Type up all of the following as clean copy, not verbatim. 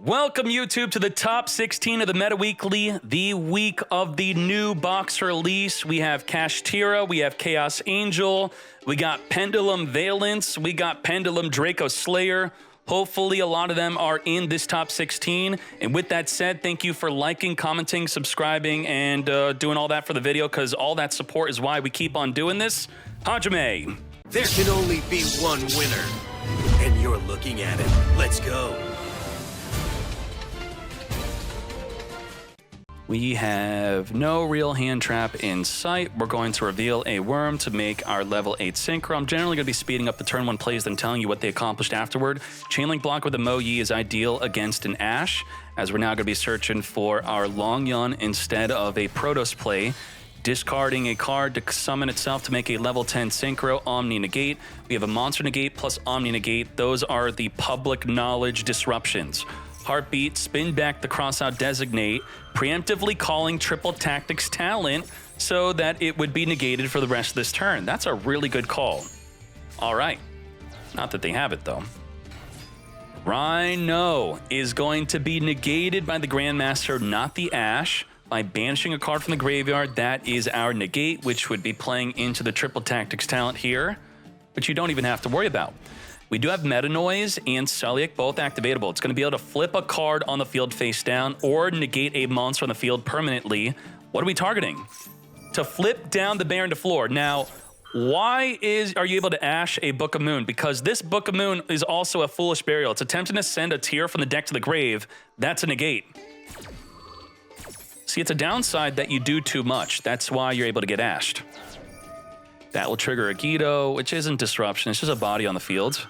Welcome, YouTube, to the top 16 of the Meta Weekly, the week of the new box release. We have Kashtira, we have Chaos Angel, we got Pendulum Valence, we got Pendulum Draco Slayer. Hopefully, a lot of them are in this top 16. And with that said, thank you for liking, commenting, subscribing, and doing all that for the video, because all that support is why we keep on doing this. Hajime. There can only be one winner, and you're looking at it. Let's go. We have no real hand trap in sight. We're going to reveal a worm to make our level 8 synchro. I'm generally going to be speeding up the turn 1 plays than telling you what they accomplished afterward. Chainlink block with a Mo Yi is ideal against an Ashe, as we're now going to be searching for our Long Yun instead of a Protoss play. Discarding a card to summon itself to make a level 10 synchro Omni Negate. We have a Monster Negate plus Omni Negate. Those are the public knowledge disruptions. Heartbeat, spin back the crossout designate, preemptively calling triple tactics talent so that it would be negated for the rest of this turn. That's a really good call. All right. Not that they have it, though. Rhino is going to be negated by the Grandmaster, not the Ashe, by banishing a card from the graveyard. That is our negate, which would be playing into the triple tactics talent here, which you don't even have to worry about. We do have Meta Noise and Sulliek both activatable. It's going to be able to flip a card on the field face down or negate a monster on the field permanently. What are we targeting? To flip down the Baron to floor. Now, why are you able to Ashe a Book of Moon? Because this Book of Moon is also a Foolish Burial. It's attempting to send a tier from the deck to the grave. That's a negate. See, it's a downside that you do too much. That's why you're able to get Ashed. That will trigger a Guido, which isn't disruption. It's just a body on the field,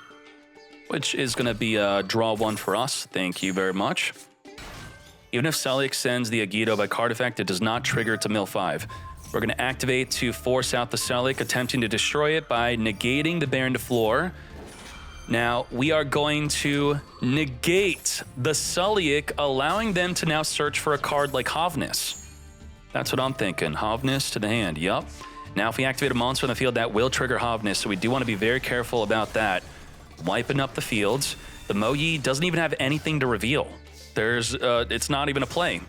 which is going to be a draw 1 for us. Thank you very much. Even if Sulliek sends the Agido by card effect, it does not trigger to mill 5. We're going to activate to force out the Sulliek, attempting to destroy it by negating the Baron to floor. Now, we are going to negate the Sulliek, allowing them to now search for a card like Hovness. That's what I'm thinking. Hovness to the hand. Yup. Now, if we activate a monster on the field, that will trigger Hovness, so we do want to be very careful about that. Wiping up the fields. The Mo Yi doesn't even have anything to reveal. It's not even a play.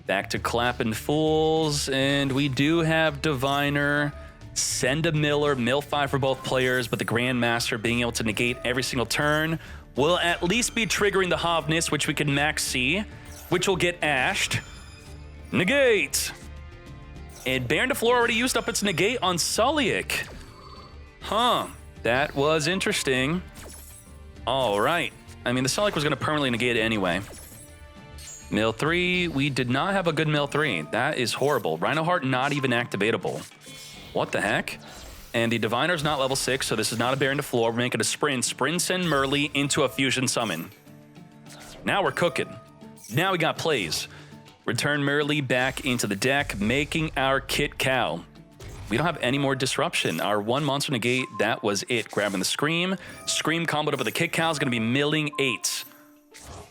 Back to Clapping Fools, and we do have Diviner. Send a Miller, mill 5 for both players, but the Grandmaster being able to negate every single turn will at least be triggering the Hovness, which we can max C, which will get Ashed. Negate! And Baron to floor already used up its negate on Sulliek. Huh. That was interesting. All right. I mean, the Sulliek was going to permanently negate it anyway. Mill 3. We did not have a good mill 3. That is horrible. Rhino Heart not even activatable. What the heck? And the Diviner's not level 6, so this is not a Baron to floor. We're making a Sprint. Sprint send Merly into a Fusion Summon. Now we're cooking. Now we got plays. Return Merly back into the deck, making our Kit Cow. We don't have any more disruption. Our 1 monster negate, that was it. Grabbing the Scream. Scream comboed up with the Kit Cow is going to be milling 8.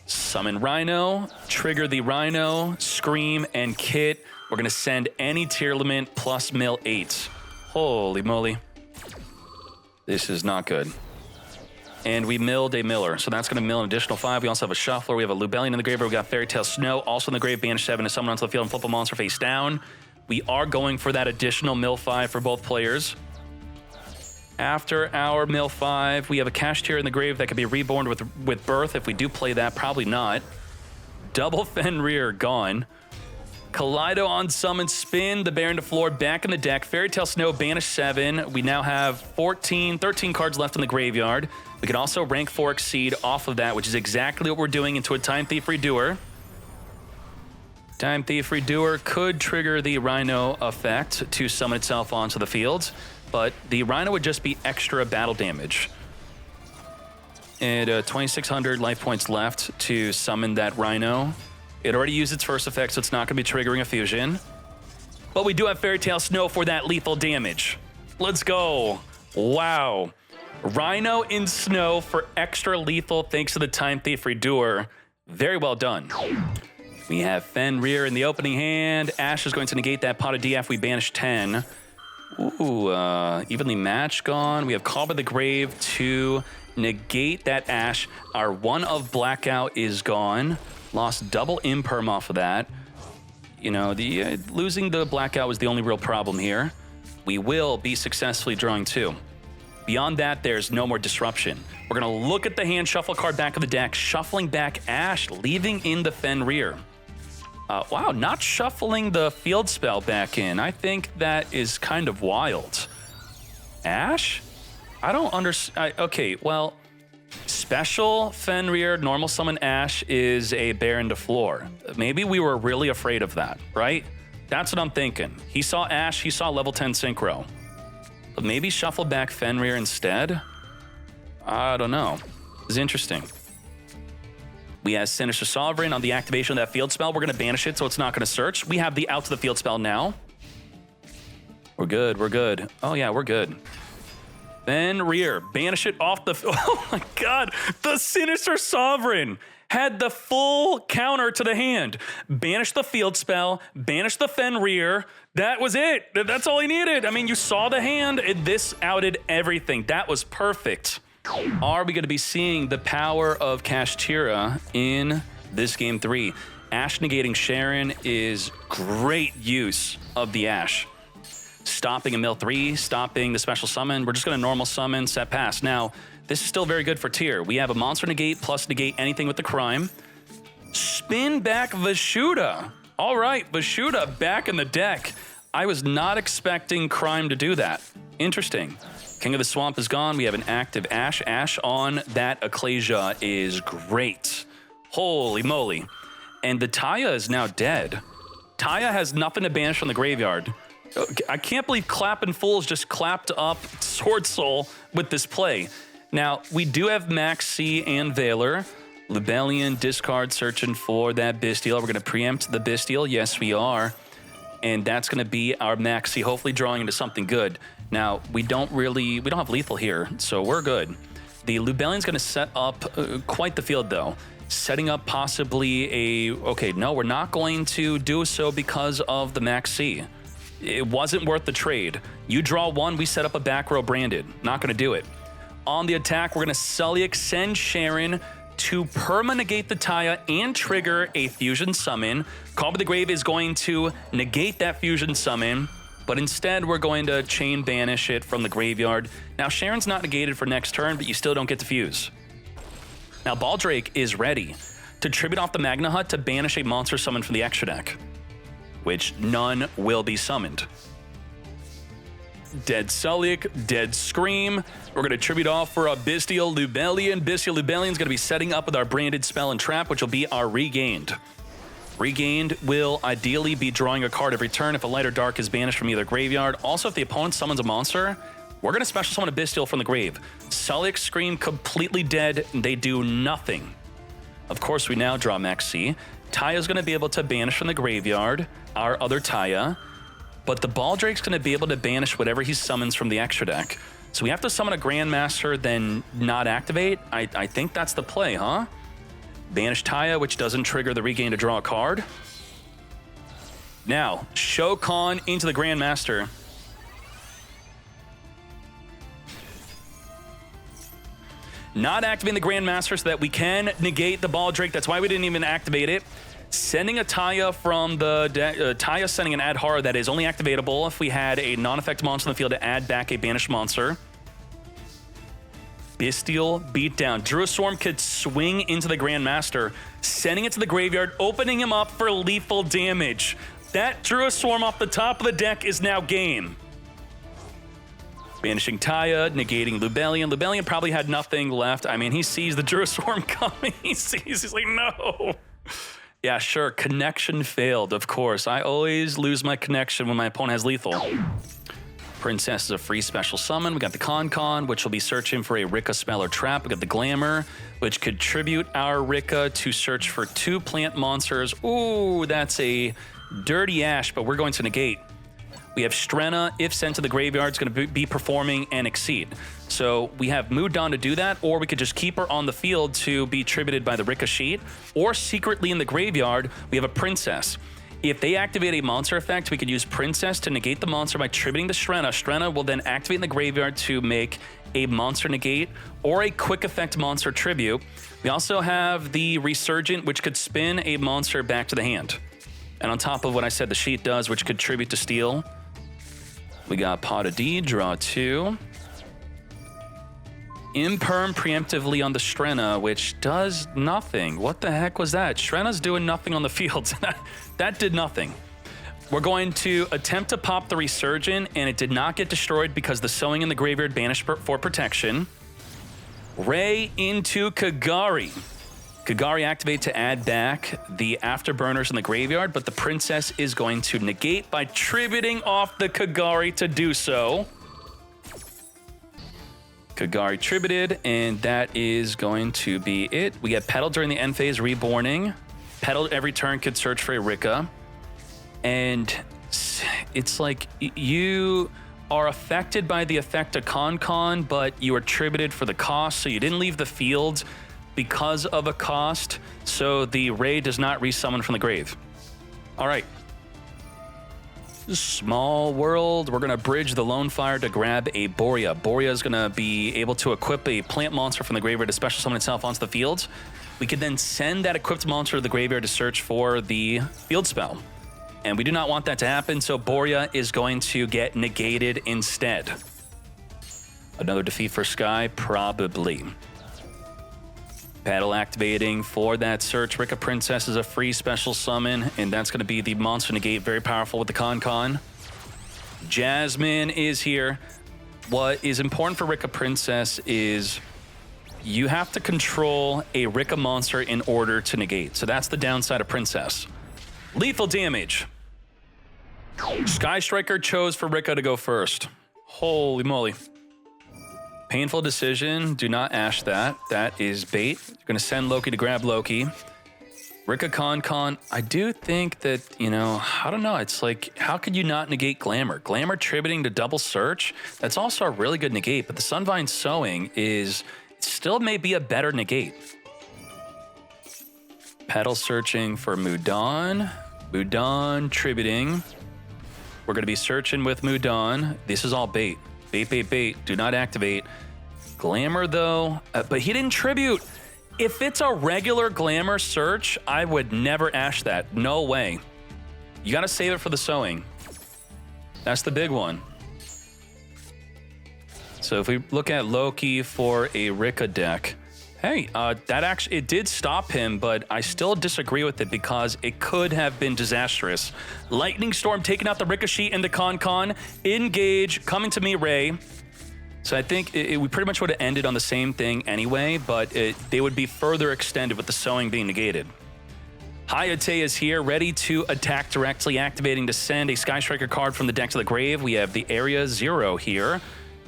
Summon Rhino, trigger the Rhino, Scream, and Kit. We're going to send any Tearlament plus mill 8. Holy moly. This is not good. And we milled a Miller, so that's going to mill an additional 5. We also have a Shuffler. We have a Lubellion in the graveyard. We got Fairy Tale Snow, also in the grave. Banish 7 to summon onto the field and flip a monster face down. We are going for that additional mill 5 for both players. After our mill 5, we have a Kashtira in the grave that could be reborn with Birth. If we do play that, probably not. Double Fenrir gone. Kaleido on summon, spin the Baron to floor, back in the deck. Fairy Tale Snow, banish 7. We now have 13 cards left in the graveyard. We can also rank 4 Exceed off of that, which is exactly what we're doing into a Time Thief Redoer. Time Thief Redoer could trigger the Rhino effect to summon itself onto the field, but the Rhino would just be extra battle damage. And 2,600 life points left to summon that Rhino. It already used its first effect, so it's not going to be triggering a fusion. But we do have Fairy Tale Snow for that lethal damage. Let's go. Wow. Rhino in Snow for extra lethal thanks to the Time Thief Redoer. Very well done. We have Fenrir in the opening hand. Ashe is going to negate that pot of DF. We banish 10. Ooh, evenly matched gone. We have Call by the Grave to negate that Ash. Our 1 of Blackout is gone. Lost double imperm off of that. You know, the losing the Blackout was the only real problem here. We will be successfully drawing 2. Beyond that, there's no more disruption. We're going to look at the hand shuffle card back of the deck, shuffling back Ash, leaving in the Fenrir. Wow, not shuffling the field spell back in. I think that is kind of wild. Ash? I don't understand. Okay, well, special Fenrir, normal summon Ash is a Baron to floor. Maybe we were really afraid of that, right? That's what I'm thinking. He saw Ash, he saw level 10 Synchro. But maybe shuffle back Fenrir instead? I don't know. It's interesting. We have Sinister Sovereign on the activation of that field spell. We're going to banish it, so it's not going to search. We have the out to the field spell now. We're good, we're good. Oh yeah, we're good. Fenrir, banish it off the... Oh my god, the Sinister Sovereign had the full counter to the hand. Banish the field spell, banish the Fenrir. That was it. That's all he needed. I mean, you saw the hand. This outed everything. That was perfect. Are we going to be seeing the power of Kashtira in this game 3? Ash negating Sharon is great use of the Ash. Stopping a mill 3, stopping the special summon. We're just going to normal summon, set pass. Now, this is still very good for tier. We have a monster negate plus negate anything with the crime. Spin back Vashuda. All right, Vashuda back in the deck. I was not expecting crime to do that. Interesting. King of the Swamp is gone. We have an active Ash. Ash on that Ecclesia is great. Holy moly. And the Taya is now dead. Taya has nothing to banish from the graveyard. I can't believe Clappin' Fools just clapped up Swordsoul with this play. Now, we do have Max C and Valor. Libellion, discard, searching for that Bestial. We're going to preempt the Bestial. Yes, we are. And that's going to be our Max C, hopefully drawing into something good. Now, we don't have lethal here, so we're good. The Lubellion's going to set up quite the field, though. Setting up possibly a... Okay, no, we're not going to do so because of the Max C. It wasn't worth the trade. You draw 1, we set up a back row branded. Not going to do it. On the attack, we're going to Sulliek send Sharon to perma-negate the Taya and trigger a fusion summon. Call by the Grave is going to negate that fusion summon, but instead we're going to chain banish it from the graveyard. Now, Sharon's not negated for next turn, but you still don't get to fuse. Now, Baldrake is ready to tribute off the Magna Hut to banish a monster summon from the extra deck, which none will be summoned. Dead Sulliek, dead Scream. We're going to tribute off for a Bestial Lubellion. Bestial Lubellion's going to be setting up with our branded spell and trap, which will be our Regained. Regained will ideally be drawing a card every turn if a light or dark is banished from either graveyard. Also, if the opponent summons a monster, we're going to special summon a Bestial from the grave. Sulliek, Scream, completely dead. They do nothing. Of course, we now draw Max C. Taya's going to be able to banish from the graveyard our other Taya, but the Baldrake's going to be able to banish whatever he summons from the extra deck. So we have to summon a Grandmaster, then not activate. I think that's the play, huh? Banish Taya, which doesn't trigger the Regain to draw a card. Now, Shokan into the Grandmaster. Not activating the Grandmaster so that we can negate the Baldrake. That's why we didn't even activate it. Sending a Taya from the Taya sending an Adhara that is only activatable if we had a non-effect monster in the field to add back a banished monster. Bestial beatdown. Druiswarm could swing into the Grandmaster, sending it to the graveyard, opening him up for lethal damage. That Druiswarm off the top of the deck is now game. Banishing Taya, negating Lubellion. Lubellion probably had nothing left. I mean, he sees the Druiswarm coming. He's like, no. Yeah, sure, connection failed, of course. I always lose my connection when my opponent has lethal. Princess is a free special summon. We got the Con, which will be searching for a Rikka spell or trap. We got the Glamour, which could tribute our Rikka to search for 2 plant monsters. Ooh, that's a dirty Ash, but we're going to negate. We have Strenna, if sent to the graveyard, is going to be performing and exceed. So we have Mood Dawn to do that, or we could just keep her on the field to be tributed by the Rikka sheet, or secretly in the graveyard, we have a Princess. If they activate a monster effect, we could use Princess to negate the monster by tributing the Strenna. Strenna will then activate in the graveyard to make a monster negate or a quick effect monster tribute. We also have the Resurgent, which could spin a monster back to the hand. And on top of what I said the sheet does, which could tribute to steal, we got Pot of D, draw 2. Imperm preemptively on the Strenna, which does nothing. What the heck was that? Strenna's doing nothing on the field. That did nothing. We're going to attempt to pop the Resurgent, and it did not get destroyed because the Sowing in the graveyard banished for protection. Ray into Kagari. Kagari activate to add back the Afterburners in the graveyard, but the Princess is going to negate by tributing off the Kagari to do so. Kagari tributed, and that is going to be it. We get Petal during the end phase, Reborning. Petal every turn could search for a Rikka. And it's like you are affected by the effect of Con, but you are tributed for the cost, so you didn't leave the field because of a cost, so the Ray does not resummon from the grave. All right. Small world. We're going to bridge the Lone Fire to grab a Borea. Borea is going to be able to equip a plant monster from the graveyard to special summon itself onto the field. We can then send that equipped monster to the graveyard to search for the field spell. And we do not want that to happen, so Borea is going to get negated instead. Another defeat for Sky? Probably. Paddle activating for that search. Rikka Princess is a free special summon, and that's going to be the monster negate, very powerful with the Con. Jasmine is here. What is important for Rikka Princess is you have to control a Rikka monster in order to negate. So that's the downside of Princess. Lethal damage. Sky Striker chose for Rikka to go first. Holy moly. Painful decision. Do not ash that. That is bait. You're going to send Loki to grab Loki. Rikka Con. I do think that, I don't know. It's like, how could you not negate Glamour? Glamour tributing to double search? That's also a really good negate, but the Sunvine Sowing is still may be a better negate. Petal searching for Mudan. Mudan tributing. We're going to be searching with Mudan. This is all bait. Bait. Do not activate. Glamour, though. But he didn't tribute. If it's a regular Glamour search, I would never ash that. No way. You got to save it for the Sowing. That's the big one. So if we look at Loki for a Rikka deck, hey, that actually, it did stop him, but I still disagree with it because it could have been disastrous. Lightning Storm taking out the Ricochet into Con. Engage, coming to me, Ray. So I think we pretty much would have ended on the same thing anyway, but they would be further extended with the Sowing being negated. Hayate is here, ready to attack directly, activating to send a Sky Striker card from the deck to the grave. We have the Area 0 here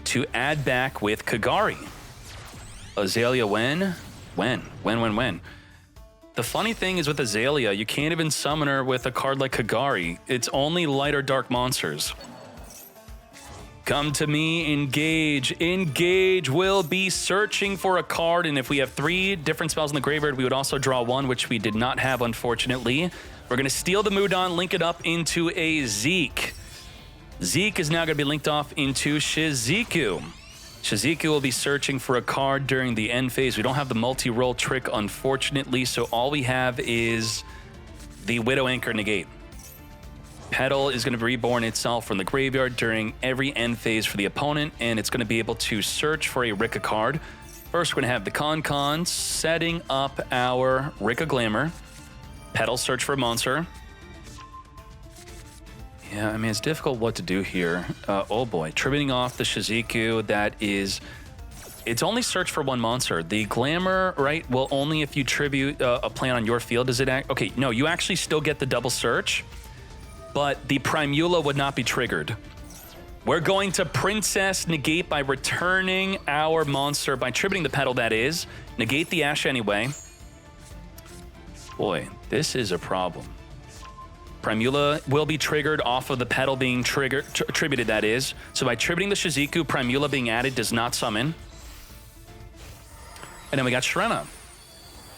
to add back with Kagari. Azalea when? The funny thing is with Azalea, you can't even summon her with a card like Kagari. It's only light or dark monsters. Come to me, engage. Engage will be searching for a card, and if we have 3 different spells in the graveyard, we would also draw 1, which we did not have, unfortunately. We're going to steal the Mudan, link it up into a Zeke. Zeke is now going to be linked off into Shizuku. Shizuku will be searching for a card during the end phase. We don't have the multi-roll trick, unfortunately, so all we have is the Widow Anchor negate. Petal is going to be reborn itself from the graveyard during every end phase for the opponent, and it's going to be able to search for a Rikka card. First, we're going to have the Con setting up our Rikka Glamour. Petal search for a monster. Yeah, I mean, it's difficult what to do here. Oh boy, tributing off the Shizuku, it's only search for 1 monster. The Glamour, right, will only if you tribute a plant on your field. Does it act? Okay, no, you actually still get the double search, but the Primula would not be triggered. We're going to Princess negate by returning our monster, by tributing the Petal, that is. Negate the Ash anyway. Boy, this is a problem. Primula will be triggered off of the Petal being tributed, that is. So by tributing the Shizuku, Primula being added does not summon. And then we got Strenna.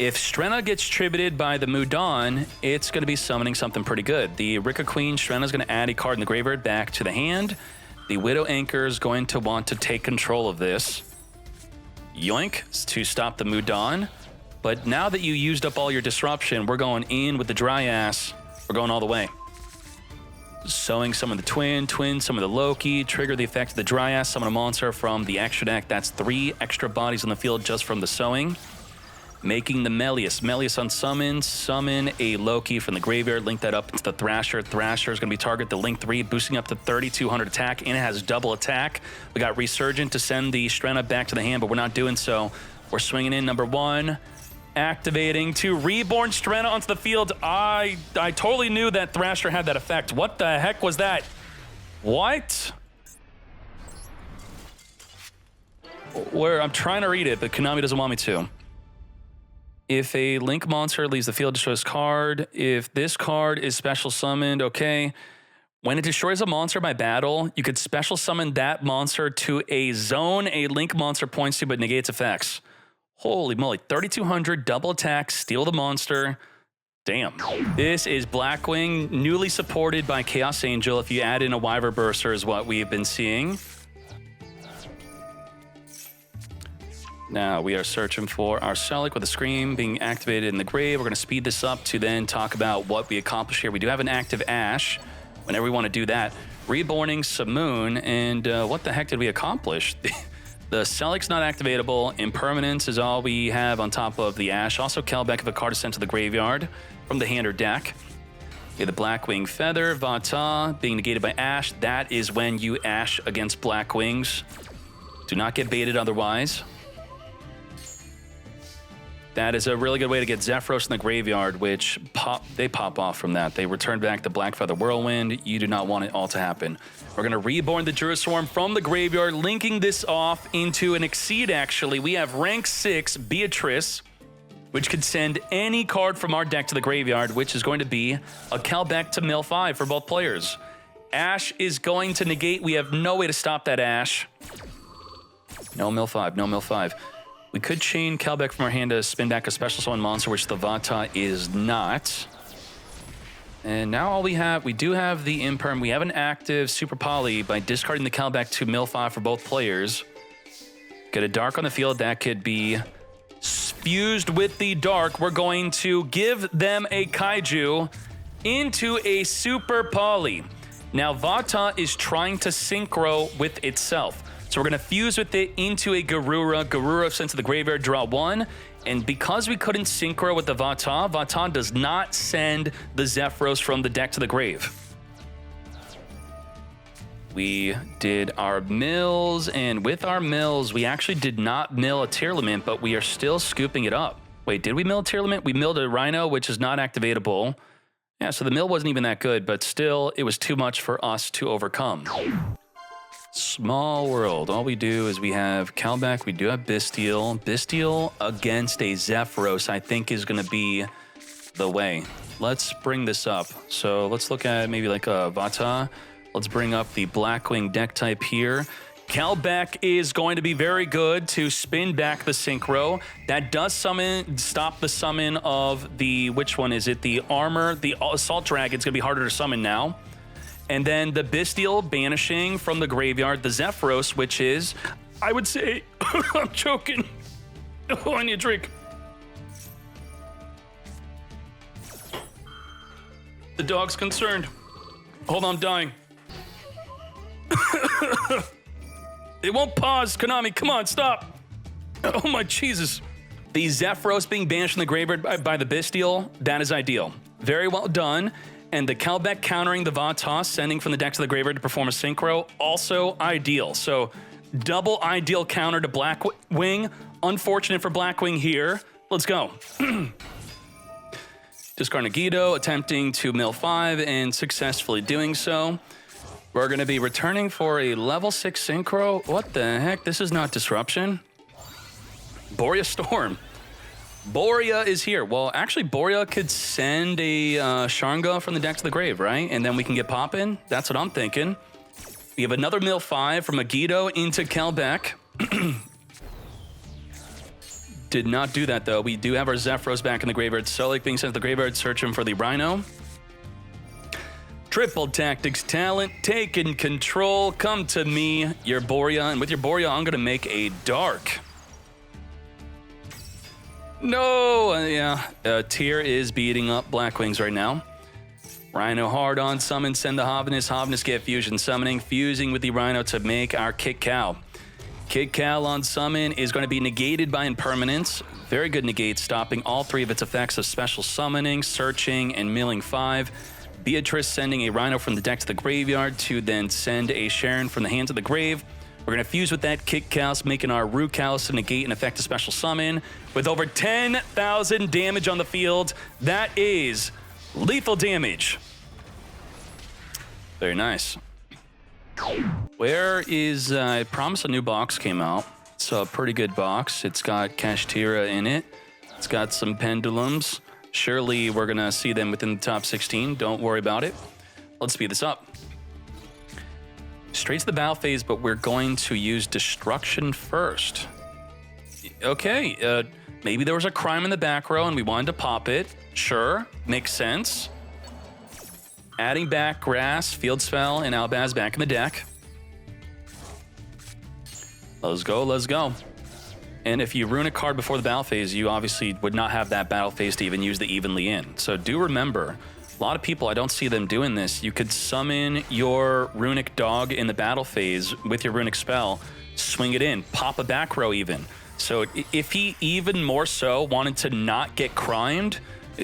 If Strenna gets tributed by the Mudan, it's going to be summoning something pretty good. The Rikka Queen Strenna is going to add a card in the graveyard back to the hand. The Widow Anchor is going to want to take control of this. Yoink to stop the Mudan. But now that you used up all your disruption, we're going in with the Dryas. We're going all the way. Sowing some of the twin, some of the Loki, trigger the effect of the Dryas, summon a monster from the extra deck. That's 3 extra bodies on the field just from the sowing. Making the Melius. Melius unsummon, summon a Loki from the graveyard, link that up into the Thrasher. Thrasher is going to be target the Link 3, boosting up to 3,200 attack, and it has double attack. We got Resurgent to send the Strenna back to the hand, but we're not doing so. We're swinging in number 1, activating to Reborn Strenna onto the field. I totally knew that Thrasher had that effect. What the heck was that? What? I'm trying to read it, but Konami doesn't want me to. If a Link monster leaves the field, destroys card. If this card is special summoned, okay. When it destroys a monster by battle, you could special summon that monster to a zone a Link monster points to but negates effects. Holy moly, 3,200, double attack, steal the monster. Damn. This is Blackwing, newly supported by Chaos Angel. If you add in a Wyver Burster is what we've been seeing. Now we are searching for our Selic with a Scream being activated in the grave. We're going to speed this up to then talk about what we accomplished here. We do have an active Ash whenever we want to do that. Reborning Simoon, and what the heck did we accomplish? The Selic's not activatable. Impermanence is all we have on top of the Ash. Also, Kelbeck if a card is sent to the graveyard from the hand or deck. Okay, the Blackwing Feather, Vata being negated by Ash. That is when you Ash against Blackwings. Do not get baited otherwise. That is a really good way to get Zephyros in the graveyard, which they pop off from that. They return back the Blackfeather Whirlwind. You do not want it all to happen. We're going to reborn the Duraswarm from the graveyard, linking this off into an Exceed, actually. We have rank 6 Beatrice, which could send any card from our deck to the graveyard, which is going to be a Kelbeck to mill 5 for both players. Ash is going to negate. We have no way to stop that Ash. No mill 5, no mill 5. We could chain Kelbeck from our hand to spin back a special summon monster, which the Vata is not. And now all we do have the Imperm. We have an active Super Poly by discarding the Kelbeck to mill 5 for both players. Get a Dark on the field. That could be fused with the Dark. We're going to give them a Kaiju into a Super Poly. Now Vata is trying to synchro with itself. So we're going to fuse with it into a Garura. Garura sent to the graveyard, draw 1. And because we couldn't synchro with the Vata, Vata does not send the Zephyros from the deck to the grave. We did our mills, and with our mills, we actually did not mill a Tearlament, but we are still scooping it up. Wait, did we mill a Tearlament? We milled a Rhino, which is not activatable. Yeah, so the mill wasn't even that good, but still, it was too much for us to overcome. Small world. All we do is we have Kelbeck, we do have Bystial. Bystial against a Zephyros, I think, is going to be the way. Let's bring this up. So let's look at maybe like a Vata. Let's bring up the Blackwing deck type here. Kelbeck is going to be very good to spin back the Synchro. That does stop the summon of the, which one is it? The Armor, the Assault Dragon's going to be harder to summon now. And then the Bystial banishing from the graveyard, the Zephyros, which is, I would say, I'm choking. Oh, I need a drink. The dog's concerned. Hold on, I'm dying. It won't pause, Konami. Come on, stop. Oh my Jesus. The Zephyros being banished from the graveyard by the Bystial, that is ideal. Very well done. And the Kelbeck countering the Vata, sending from the deck to the graveyard to perform a Synchro, also ideal. So double ideal counter to Blackwing. Unfortunate for Blackwing here. Let's go. Discard Nagito, attempting to mill 5 and successfully doing so. We're going to be returning for a level 6 Synchro. What the heck? This is not Disruption. Borea Storm. Borea is here. Well, actually, Borea could send a Sharnga from the deck to the grave, right? And then we can get poppin'. That's what I'm thinking. We have another mill 5 from Megiddo into Kelbeck. Did not do that, though. We do have our Zephyros back in the graveyard. Solik being sent to the graveyard, searching for the Rhino. Triple Tactics talent, taking control. Come to me, your Borea. And with your Borea, I'm going to make a Dark. No, Tyr is beating up Blackwings right now. Rhino hard on summon, send the Hovinus. Hovinus get fusion summoning, fusing with the Rhino to make our Kick Cow. Kick Cow on summon is going to be negated by impermanence. Very good negate, stopping all 3 of its effects of special summoning, searching, and milling 5. Beatrice sending a Rhino from the deck to the graveyard to then send a Sharon from the hand to the grave. We're going to fuse with that Kick Cows, making our Root Cows to negate and effect a special summon. With over 10,000 damage on the field, that is lethal damage. Very nice. Where is, I promise a new box came out. It's a pretty good box. It's got Kashtira in it. It's got some pendulums. Surely we're going to see them within the top 16. Don't worry about it. Let's speed this up. Straight to the battle phase, but we're going to use Destruction first. Okay, maybe there was a crime in the back row and we wanted to pop it. Sure, makes sense. Adding back Grass, Field Spell, and Albaz back in the deck. Let's go, let's go. And if you ruin a card before the battle phase, you obviously would not have that battle phase to even use the Evenly in. So do remember, a lot of people, I don't see them doing this. You could summon your Runick dog in the battle phase with your Runick spell, swing it in, pop a back row even. So if he even more so wanted to not get crimed,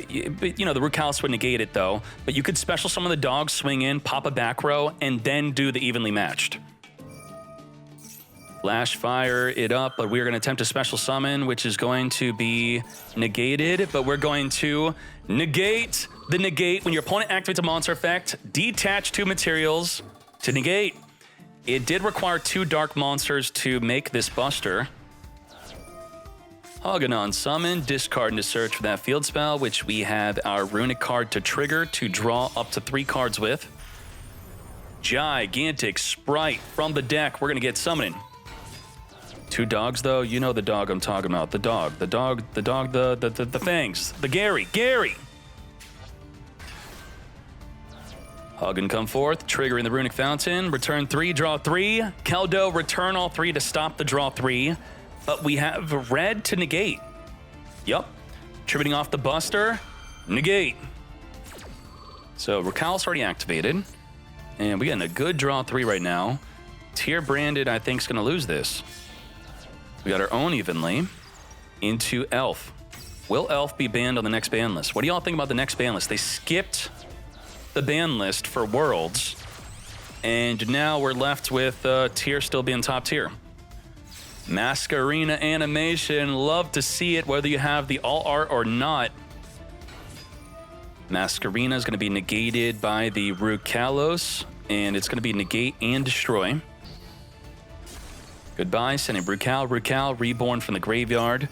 you know, the Root Callus would negate it though, but you could special summon the dog, swing in, pop a back row, and then do the evenly matched. Flash fire it up, but we're going to attempt a special summon, which is going to be negated, but we're going to negate the negate. When your opponent activates a monster effect, detach 2 materials to negate. It did require 2 dark monsters to make this buster. Hogganon summon, discard and to search for that field spell, which we have our Runick card to trigger to draw up to 3 cards with. Gigantic Spright from the deck. We're going to get summoning. 2 dogs, though. You know the dog I'm talking about. The fangs. The Gary. Hug and come forth, triggering the Runick Fountain. Return 3, draw 3. Keldo, return all 3 to stop the draw 3. But we have red to negate. Yup. Tributing off the Buster. Negate. So Recal's already activated. And we're getting a good draw 3 right now. Tier Branded, I think, is going to lose this. We got our own evenly into Elf. Will Elf be banned on the next ban list? What do y'all think about the next ban list? They skipped the ban list for Worlds, and now we're left with Tier still being top tier. Masquerina animation, love to see it, whether you have the all art or not. Masquerina is going to be negated by the Root Kalos, and it's going to be negate and destroy. Goodbye, sending Rukal, reborn from the graveyard.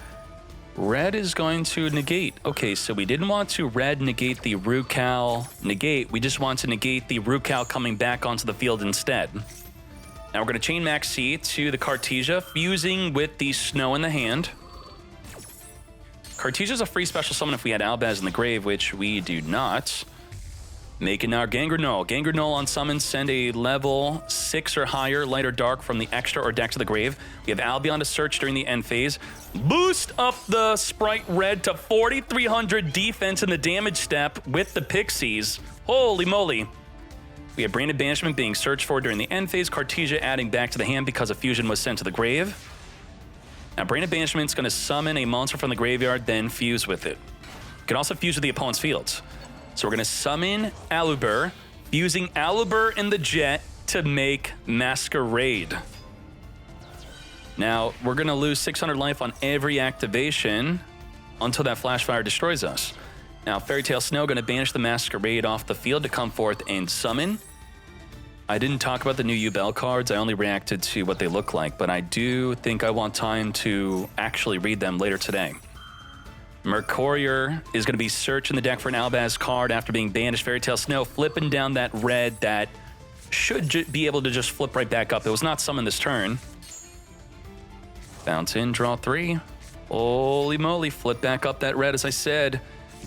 Red is going to negate. Okay, so we didn't want to red negate the Rukal negate. We just want to negate the Rukal coming back onto the field instead. Now we're going to chain Maxi to the Cartesia, fusing with the Snow in the hand. Cartesia's a free special summon if we had Albaz in the grave, which we do not. Making our Gangrenol. Gangrenol on summon, send a level 6 or higher, light or dark from the extra or deck to the grave. We have Albion to search during the end phase. Boost up the Spright red to 4,300 defense in the damage step with the Pixies. Holy moly. We have Branded Banishment being searched for during the end phase. Cartesia adding back to the hand because a fusion was sent to the grave. Now Branded Banishment is going to summon a monster from the graveyard, then fuse with it. You can also fuse with the opponent's fields. So we're going to summon Aluber, using Aluber in the jet to make Masquerade. Now, we're going to lose 600 life on every activation until that Flash Fire destroys us. Now, Fairy Tale Snow going to banish the Masquerade off the field to come forth and summon. I didn't talk about the new Ubel cards. I only reacted to what they look like, but I do think I want time to actually read them later today. Mercurier is going to be searching the deck for an Albaz card after being banished. Fairy Tale Snow flipping down that red that should be able to just flip right back up. It was not summoned this turn. Fountain, draw 3. Holy moly, flip back up that red, as I said.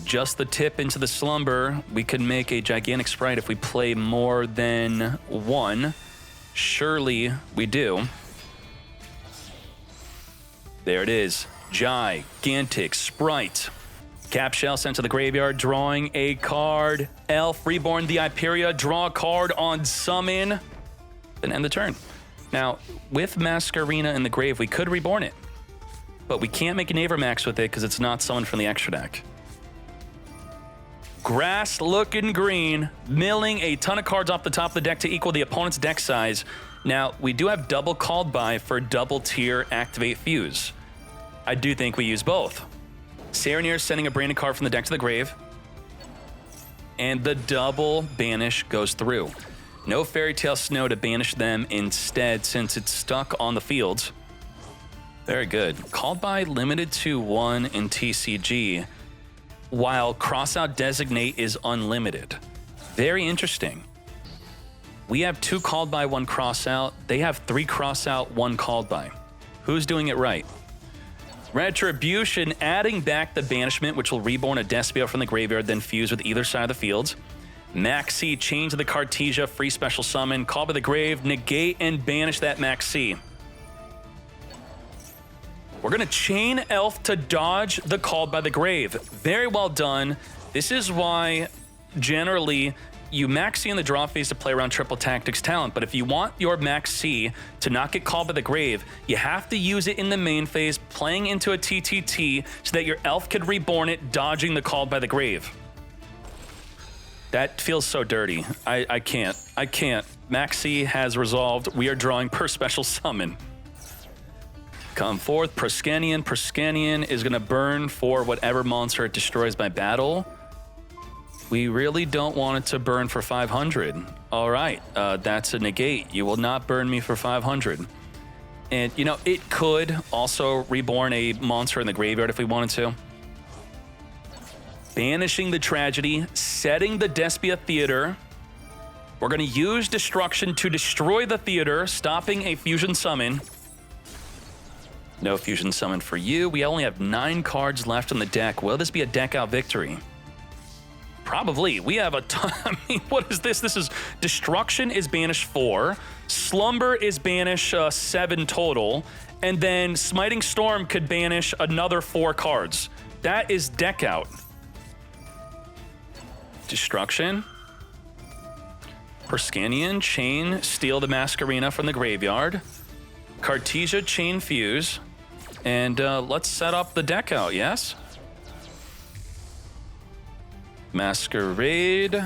Just the tip into the slumber. We can make a gigantic Spright if we play more than one. Surely we do. There it is. Gigantic Spright. Cap Shell sent to the graveyard, drawing a card. Elf, Reborn the Hyperia, draw a card on summon. Then end the turn. Now, with Masquerena in the grave, we could Reborn it. But we can't make an Avermax with it because it's not summoned from the extra deck. Grass looking green, milling a ton of cards off the top of the deck to equal the opponent's deck size. Now, we do have double called by for double tier activate fuse. I do think we use both. Serenir sending a branded card from the deck to the grave. And the double banish goes through. No Fairy Tale Snow to banish them instead since it's stuck on the field. Very good. Called by limited to 1 in TCG, while Crossout Designate is unlimited. Very interesting. We have 2 called by, 1 crossout. They have 3 crossout, 1 called by. Who's doing it right? Retribution adding back the banishment, which will reborn a Despia from the graveyard, then fuse with either side of the field. Maxi, chain to the Cartesia, free special summon, call by the grave, negate and banish that Maxi. We're going to chain Elf to dodge the called by the grave. Very well done. This is why generally you Maxi in the draw phase to play around Triple Tactics talent, but if you want your Maxi to not get called by the grave, you have to use it in the main phase, playing into a TTT so that your Elf could reborn it, dodging the called by the grave. That feels so dirty. I can't. Maxi has resolved. We are drawing per special summon. Come forth, Proskenian. Proskenian is going to burn for whatever monster it destroys by battle. We really don't want it to burn for 500. All right, that's a negate. You will not burn me for 500. And, you know, it could also reborn a monster in the graveyard if we wanted to. Banishing the Tragedy, setting the Despia Theater. We're going to use Destruction to destroy the theater, stopping a fusion summon. No fusion summon for you. We only have 9 cards left in the deck. Will this be a deck out victory? Probably. We have a ton. I mean, what is this? This is Destruction is banish 4. Slumber is banish 7 total. And then Smiting Storm could banish another 4 cards. That is deck out. Destruction. Proskenian, chain, steal the Masquerena from the graveyard. Cartesia, chain fuse. And let's set up the deck out, yes? Masquerade.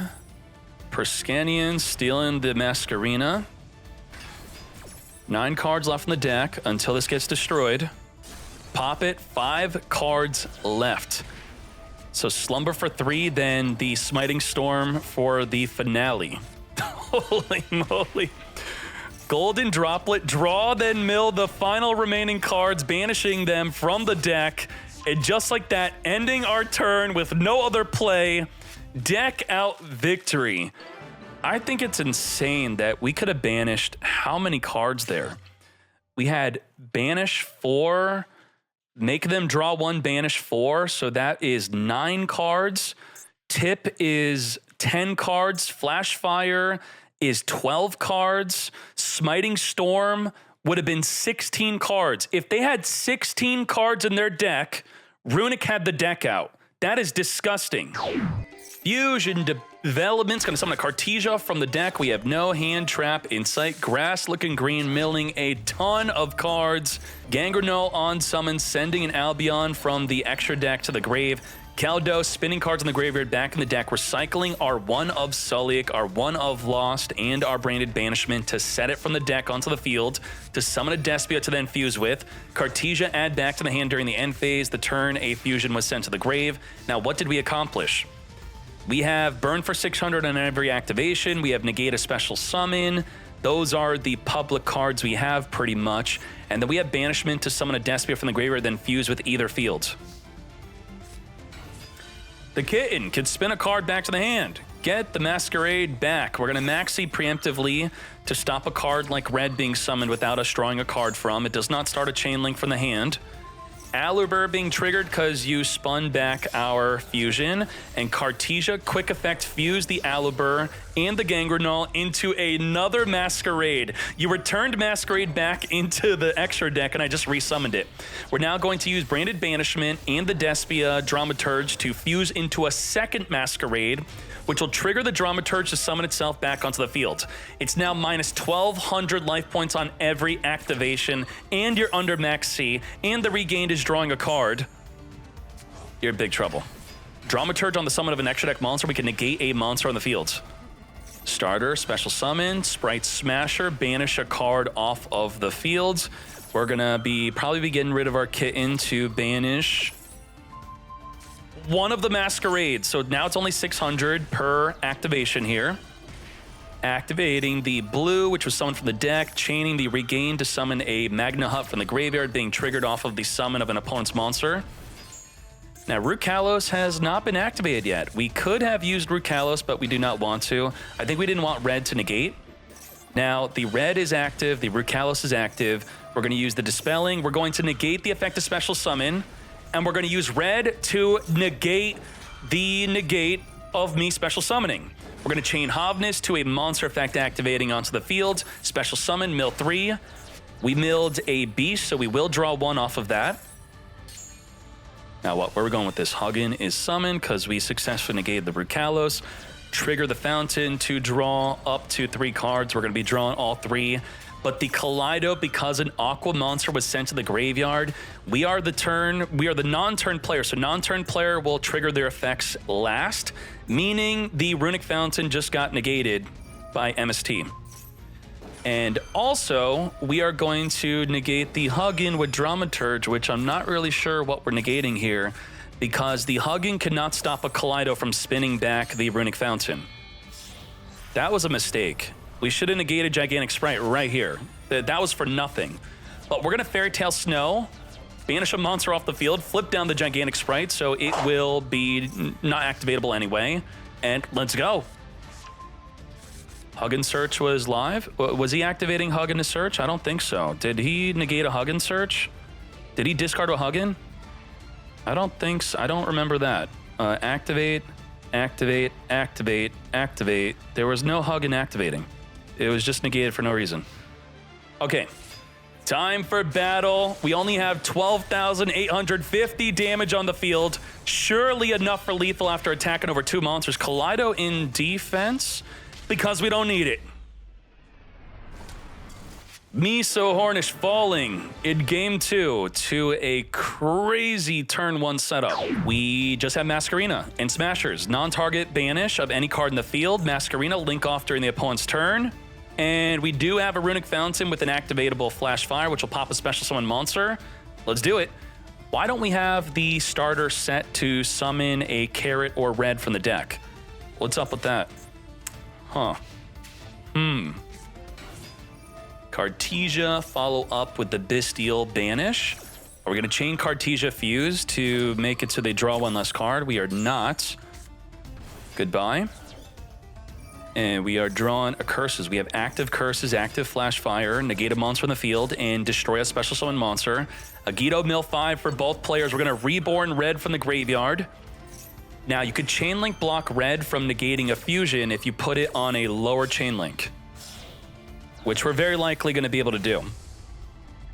Proskenian, stealing the Masquerena. 9 cards left in the deck until this gets destroyed. Pop it, 5 cards left. So Slumber for 3, then the Smiting Storm for the finale. Holy moly. Golden Droplet, draw, then mill the final remaining cards, banishing them from the deck. And just like that, ending our turn with no other play. Deck out victory. I think it's insane that we could have banished how many cards there? We had banish 4, make them draw 1, banish 4. So that is 9 cards. Tip is 10 cards. Flash Fire is 12 cards. Smiting Storm would have been 16 cards. If they had 16 cards in their deck, Runick had the deck out. That is disgusting. Fusion Development's going to summon a Cartesia from the deck. We have no hand trap in sight. Grass looking green, milling a ton of cards. Gangrel on summon, sending an Albion from the extra deck to the grave. Kaldos spinning cards in the graveyard back in the deck, recycling our 1 of Sulliek, our 1 of Lost, and our branded Banishment to set it from the deck onto the field, to summon a Despia to then fuse with. Cartesia add back to the hand during the end phase. The turn a fusion was sent to the grave. Now, what did we accomplish? We have burn for 600 on every activation. We have negate a special summon. Those are the public cards we have pretty much. And then we have banishment to summon a Despia from the graveyard, then fuse with either field. The Kitten can spin a card back to the hand. Get the Masquerade back. We're going to Maxi preemptively to stop a card like Red being summoned without us drawing a card from. It does not start a chain link from the hand. Aluber being triggered because you spun back our fusion, and Cartesia quick effect fused the Aluber and the Gangrenol into another Masquerade. You returned Masquerade back into the extra deck, and I just resummoned it. We're now going to use Branded Banishment and the Despia Dramaturge to fuse into a second Masquerade, which will trigger the Dramaturge to summon itself back onto the field. It's now minus 1,200 life points on every activation, and you're under max C, and the regained is drawing a card. You're in big trouble. Dramaturge on the summon of an extra deck monster, we can negate a monster on the field. Starter, special summon, Spright Smasher, banish a card off of the field. We're gonna probably be getting rid of our Kitten to banish one of the Masquerades. So now it's only 600 per activation here. Activating the blue, which was summoned from the deck, chaining the regain to summon a Magna Hut from the graveyard, being triggered off of the summon of an opponent's monster. Now, Root Kalos has not been activated yet. We could have used Root Kalos, but we do not want to. I think we didn't want red to negate. Now, the red is active, the Root Kalos is active. We're going to use the Dispelling. We're going to negate the effect of Special Summon, and we're going to use red to negate the negate of me Special Summoning. We're going to chain Hovness to a monster effect activating onto the field. Special Summon, mill 3. We milled a Beast, so we will draw 1 off of that. Now, where are we going with this? Huggin is summoned because we successfully negated the Root Kalos. Trigger the Fountain to draw up to 3 cards. We're going to be drawing all 3. But the Kaleido, because an Aqua monster was sent to the graveyard, we are the non-turn player. So non-turn player will trigger their effects last, meaning the Runick Fountain just got negated by MST. And also, we are going to negate the Huggin with Dramaturge, which I'm not really sure what we're negating here, because the Huggin cannot stop a Kaleido from spinning back the Runick Fountain. That was a mistake. We should have negated Gigantic Spright right here. That was for nothing. But we're going to Fairy Tale Snow, banish a monster off the field, flip down the Gigantic Spright, so it will be not activatable anyway. And let's go. Huggin Search was live. Was he activating Huggin to search? I don't think so. Did he negate a Huggin search? Did he discard a Huggin? I don't think so. I don't remember that. Activate, activate, activate, activate. There was no Huggin activating. It was just negated for no reason. Okay, time for battle. We only have 12,850 damage on the field. Surely enough for lethal after attacking over 2 monsters. Kaleido in defense because we don't need it. Miso Hornish falling in game 2 to a crazy turn 1 setup. We just have Masquerina and Smashers. Non-target banish of any card in the field. Masquerina link off during the opponent's turn. And we do have a Runick Fountain with an activatable Flash Fire, which will pop a special summon monster. Let's do it. Why don't we have the starter set to summon a carrot or red from the deck? What's up with that? Huh. Cartesia follow up with the Bestial Banish. Are we going to chain Cartesia Fuse to make it so they draw 1 less card? We are not. Goodbye. And we are drawing a Curses. We have active Curses, active Flash Fire, negate a monster in the field, and destroy a special summon monster. Agito mill 5 for both players. We're going to Reborn red from the graveyard. Now, you could chain link block red from negating a fusion if you put it on a lower chain link, which we're very likely going to be able to do.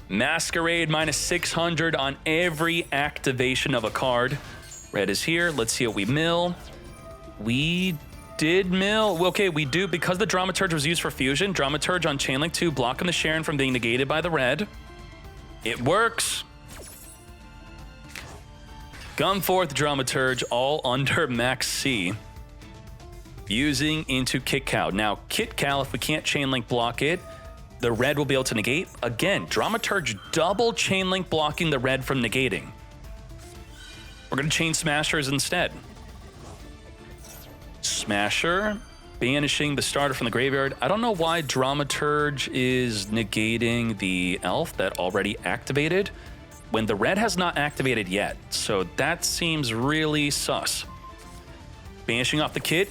Masquerade minus 600 on every activation of a card. Red is here. Let's see what we mill. We did mill. Okay, we do, because the Dramaturge was used for fusion, Dramaturge on Chainlink 2, blocking the Sharon from being negated by the red. It works. Gunforth Dramaturge, all under max C. Fusing into Kit Cow. Now, Kit Cow, if we can't Chainlink block it, the red will be able to negate. Again, Dramaturge double Chainlink blocking the red from negating. We're going to chain Smashers instead. Smasher, banishing the starter from the graveyard. I don't know why Dramaturge is negating the elf that already activated when the red has not activated yet. So that seems really sus. Banishing off the kit.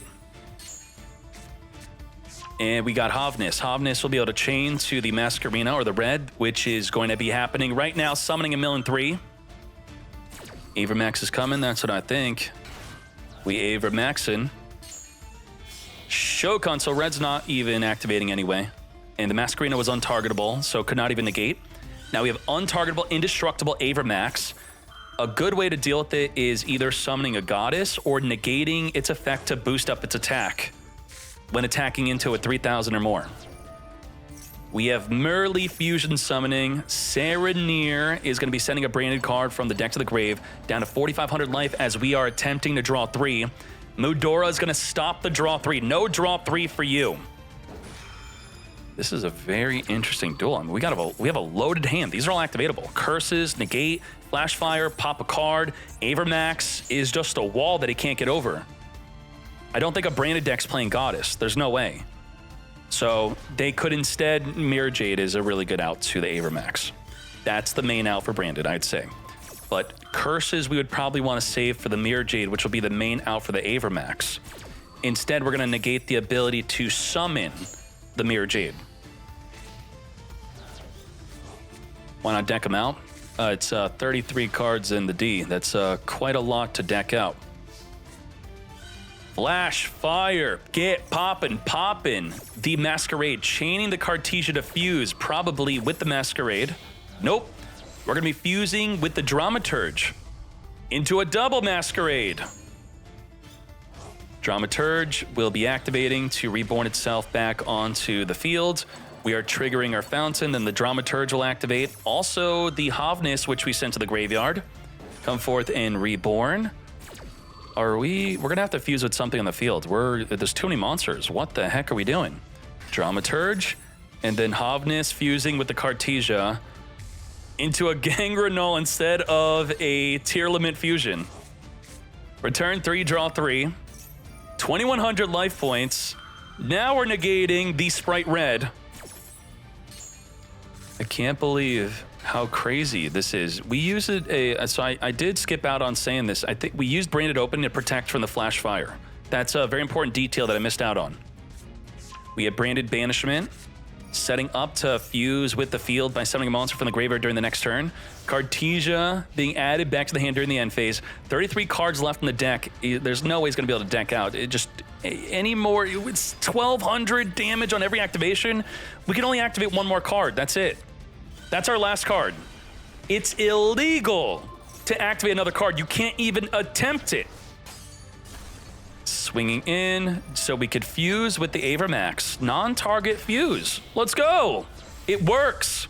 And we got Hovness. Hovness will be able to chain to the Masquerina or the red, which is going to be happening right now, summoning a mill in 3. Avermax is coming, that's what I think. We Avermaxin. Shokan, so red's not even activating anyway. And the Masquerena was untargetable, so could not even negate. Now we have untargetable, indestructible Avermax. A good way to deal with it is either summoning a goddess or negating its effect to boost up its attack when attacking into a 3,000 or more. We have Merly Fusion summoning. Serenir is going to be sending a branded card from the deck to the grave down to 4,500 life as we are attempting to draw 3. Mudora is going to stop the draw 3. No draw 3 for you. This is a very interesting duel. I mean, we have a loaded hand. These are all activatable. Curses, negate, flash fire, pop a card. Avermax is just a wall that he can't get over. I don't think a branded deck's playing Goddess. There's no way. So they could instead, Mirror Jade is a really good out to the Avermax. That's the main out for branded, I'd say. But Curses we would probably want to save for the Mirror Jade, which will be the main out for the Avermax. Instead, we're going to negate the ability to summon the Mirror Jade. Why not deck them out? It's 33 cards in the D. That's quite a lot to deck out. Flash, fire, get poppin'. The Masquerade, chaining the Cartesia to fuse, probably with the Masquerade. Nope. We're going to be fusing with the Dramaturge into a double Masquerade. Dramaturge will be activating to reborn itself back onto the field. We are triggering our fountain, then the Dramaturge will activate. Also, the Havnis, which we sent to the graveyard, come forth and reborn. We're gonna have to fuse with something on the field. There's too many monsters. What the heck are we doing? Dramaturge, and then Havnis fusing with the Cartesia into a Gangrenol instead of a Tearlament fusion. Return 3, draw 3. 2,100 life points. Now we're negating the Spright red. I can't believe how crazy this is. We used it, so I did skip out on saying this. I think we used Branded Open to protect from the Flash Fire. That's a very important detail that I missed out on. We have Branded Banishment, setting up to fuse with the field by summoning a monster from the graveyard during the next turn. Cartesia being added back to the hand during the end phase. 33 cards left in the deck. There's no way he's gonna be able to deck out. Any more, it's 1,200 damage on every activation. We can only activate one more card, that's it. That's our last card. It's illegal to activate another card. You can't even attempt it. Swinging in so we could fuse with the Avermax. Non-target fuse. Let's go. It works.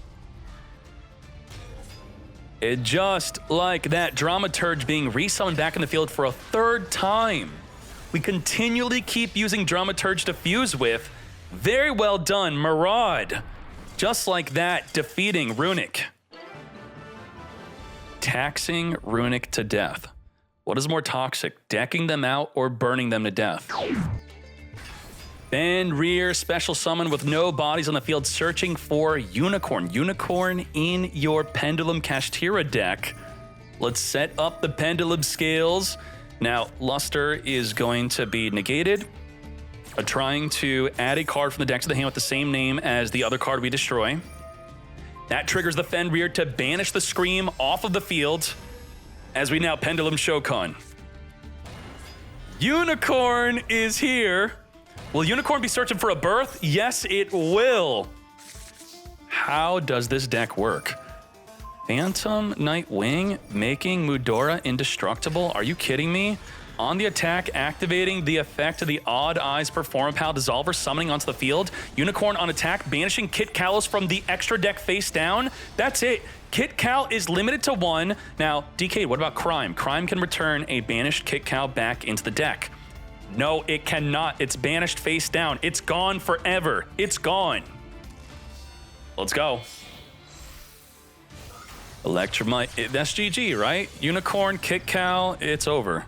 It just like that, Dramaturge being resummoned back in the field for a 3rd time. We continually keep using Dramaturge to fuse with. Very well done, Maraud. Just like that, defeating Runick. Taxing Runick to death. What is more toxic, decking them out or burning them to death? Fenrir, special summon with no bodies on the field, searching for Unicorn. Unicorn in your Pendulum Kashtira deck. Let's set up the Pendulum Scales. Now, Luster is going to be negated. Trying to add a card from the deck to the hand with the same name as the other card we destroy. That triggers the Fenrir to banish the Scream off of the field as we now Pendulum Shokan. Unicorn is here. Will Unicorn be searching for a birth? Yes, it will. How does this deck work? Phantom Nightwing making Mudora indestructible? Are you kidding me? On the attack, activating the effect of the Odd Eyes Performapal Dissolver summoning onto the field. Unicorn on attack, banishing Kit Kalos from the extra deck face down. That's it. Kit Cal is limited to 1. Now, DK, what about Crime? Crime can return a banished Kit Cal back into the deck. No, it cannot. It's banished face down. It's gone forever. It's gone. Let's go. Electromite. That's GG, right? Unicorn, Kit Cal, it's over.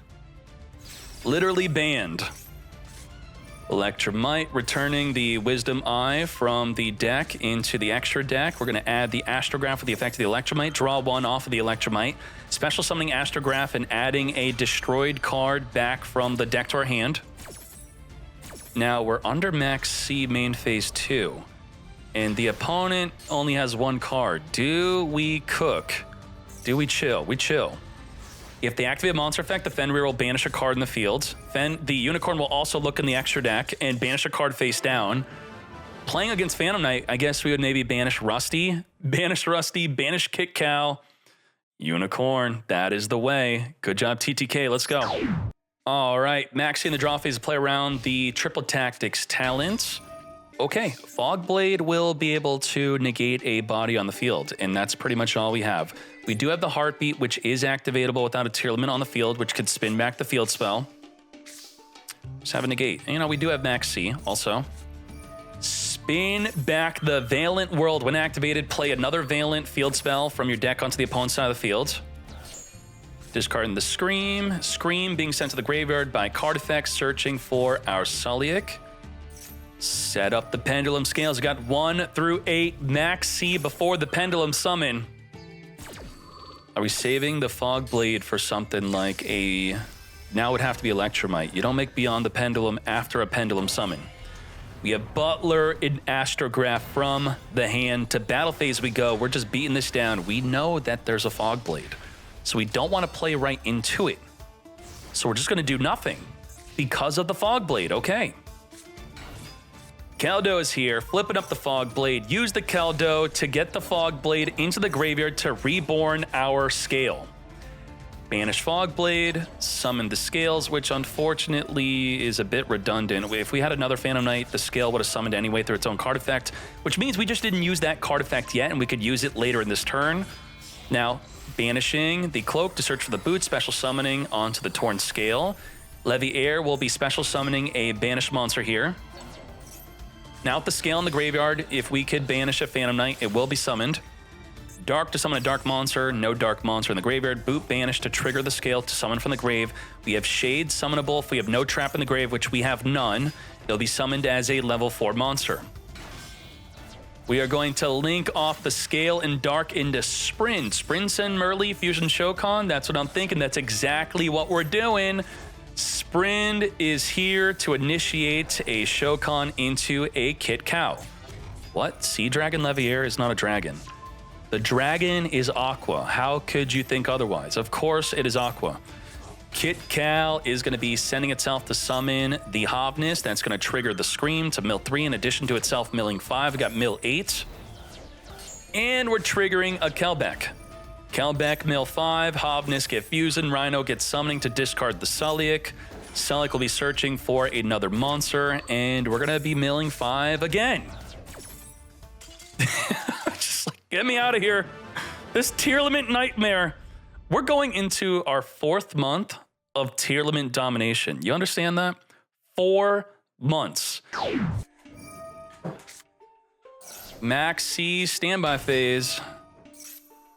Literally banned. Electromite returning the Wisdom Eye from the deck into the extra deck. We're going to add the Astrograph with the effect of the Electromite. Draw 1 off of the Electromite. Special summoning Astrograph and adding a destroyed card back from the deck to our hand. Now we're under Max C main phase 2. And the opponent only has 1 card. Do we cook? Do we chill? We chill. If they activate a monster effect, the Fenrir will banish a card in the field. The Unicorn will also look in the extra deck and banish a card face down. Playing against Phantom Knight, I guess we would maybe banish Rusty, banish Kick Cow, Unicorn. That is the way. Good job, TTK. Let's go. All right, Maxi in the draw phase to play around the Triple Tactics talent. Okay, Fogblade will be able to negate a body on the field, and that's pretty much all we have. We do have the Heartbeat, which is activatable without a Tearlament on the field, which could spin back the field spell. Just have a negate. You know, we do have Max C also. Spin back the Valent World. When activated, play another Valent field spell from your deck onto the opponent's side of the field. Discarding the Scream. Scream being sent to the graveyard by card effects, searching for our Sulliek. Set up the Pendulum Scales. We got 1 through 8 Max C before the Pendulum Summon. Are we saving the Fogblade for something like a... Now it would have to be Electromite. You don't make Beyond the Pendulum after a Pendulum Summon. We have Butler in Astrograph from the hand. To battle phase we go. We're just beating this down. We know that there's a Fogblade. So we don't want to play right into it. So we're just going to do nothing because of the Fogblade. Okay. Kaldo is here, flipping up the Fogblade. Use the Kaldo to get the Fogblade into the graveyard to reborn our Scale. Banish Fogblade, summon the Scales, which unfortunately is a bit redundant. If we had another Phantom Knight, the Scale would have summoned anyway through its own card effect, which means we just didn't use that card effect yet, and we could use it later in this turn. Now, banishing the Cloak to search for the boot, special summoning onto the Torn Scale. Levy Air will be special summoning a banished monster here. Now with the Scale in the graveyard, if we could banish a Phantom Knight, it will be summoned. Dark to summon a Dark Monster, no Dark Monster in the graveyard. Boot banish to trigger the Scale to summon from the grave. We have Shade summonable if we have no trap in the grave, which we have none. It'll be summoned as a level 4 monster. We are going to link off the Scale and Dark into Sprint. Sprint and Merly, Fusion Shokan, that's what I'm thinking. That's exactly what we're doing. Sprint is here to initiate a Shokan into a Kit Cow. What? Sea Dragon Leviair is not a dragon. The dragon is Aqua. How could you think otherwise? Of course it is Aqua. Kit Cow is going to be sending itself to summon the Hovness. That's going to trigger the Scream to mill 3 in addition to itself milling 5. We got mill 8. And we're triggering a Kelbeck. Kelbeck, mill 5, Hovness get Fusion, Rhino gets summoning to discard the Sulliek. Sulliek will be searching for another monster, and we're gonna be milling 5 again. Just like, get me out of here. This Tearlament nightmare. We're going into our 4th month of Tearlament domination. You understand that? 4 months. Max C standby phase.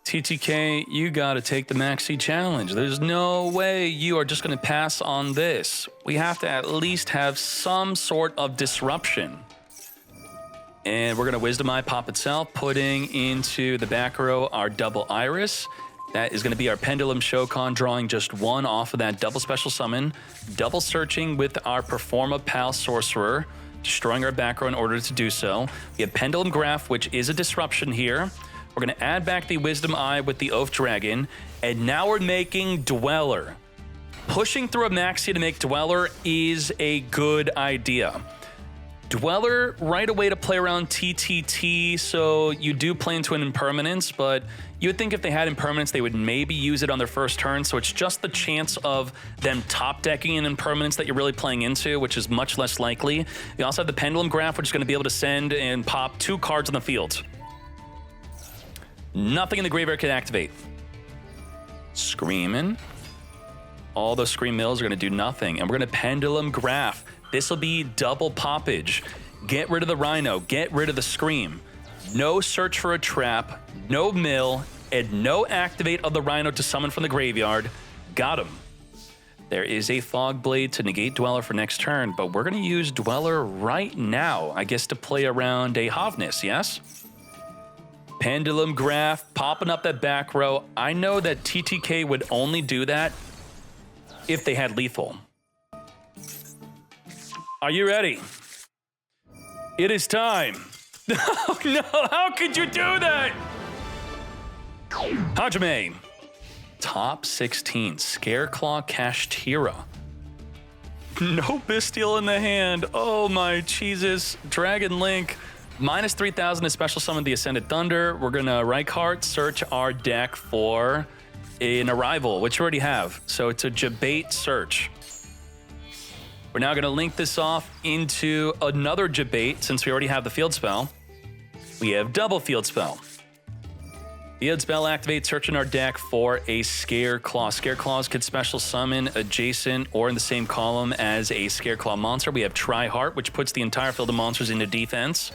TTK, you gotta take the Maxi challenge. There's no way you are just gonna pass on this. We have to at least have some sort of disruption. And we're gonna Wisdom Eye pop itself, putting into the back row our double Iris. That is gonna be our Pendulum Shokan, drawing just 1 off of that double special summon. Double searching with our Performa Pal Sorcerer, destroying our back row in order to do so. We have Pendulum Graph, which is a disruption here. We're going to add back the Wisdom Eye with the Oath Dragon, and now we're making Dweller. Pushing through a Maxi to make Dweller is a good idea. Dweller, right away to play around TTT, so you do play into an Impermanence, but you would think if they had Impermanence, they would maybe use it on their first turn, so it's just the chance of them top-decking an Impermanence that you're really playing into, which is much less likely. You also have the Pendulum Graph, which is going to be able to send and pop 2 cards on the field. Nothing in the graveyard can activate. Screaming. All those Scream Mills are going to do nothing. And we're going to Pendulum Graph. This will be double poppage. Get rid of the Rhino. Get rid of the Scream. No search for a trap. No mill. And no activate of the Rhino to summon from the graveyard. Got him. There is a Fogblade to negate Dweller for next turn. But we're going to use Dweller right now, I guess, to play around a Hovness, yes? Pendulum Graph, popping up that back row. I know that TTK would only do that if they had lethal. Are you ready? It is time. Oh, no, how could you do that? Hajime, Top 16, Scareclaw, Kashtira. No Bestial in the hand. Oh my Jesus. Dragon Link. Minus 3,000 to special summon the Ascended Thunder. We're gonna Rikka search our deck for an Arrival, which we already have. So it's a Jabate search. We're now gonna link this off into another Jabate since we already have the field spell. We have double field spell. Field spell activates, search in our deck for a Scareclaw. Scareclaws could special summon adjacent or in the same column as a Scareclaw monster. We have Tri-Heart, which puts the entire field of monsters into defense.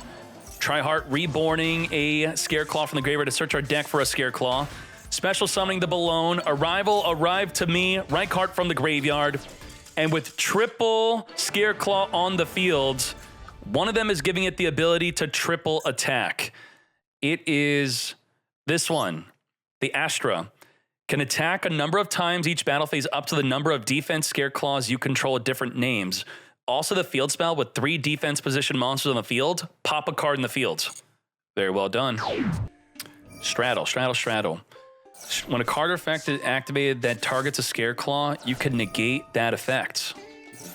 Tri-Heart reborning a Scareclaw from the graveyard to search our deck for a Scareclaw. Special summoning the Balone. Arrival, arrive to me, Rikka from the graveyard. And with triple Scareclaw on the field, one of them is giving it the ability to triple attack. It is this one, the Astra. Can attack a number of times each battle phase up to the number of defense Scareclaws you control with different names. Also the field spell with 3 defense position monsters on the field, pop a card in the field. Very well done. Straddle, straddle, straddle. When a card effect is activated that targets a Scareclaw, you can negate that effect.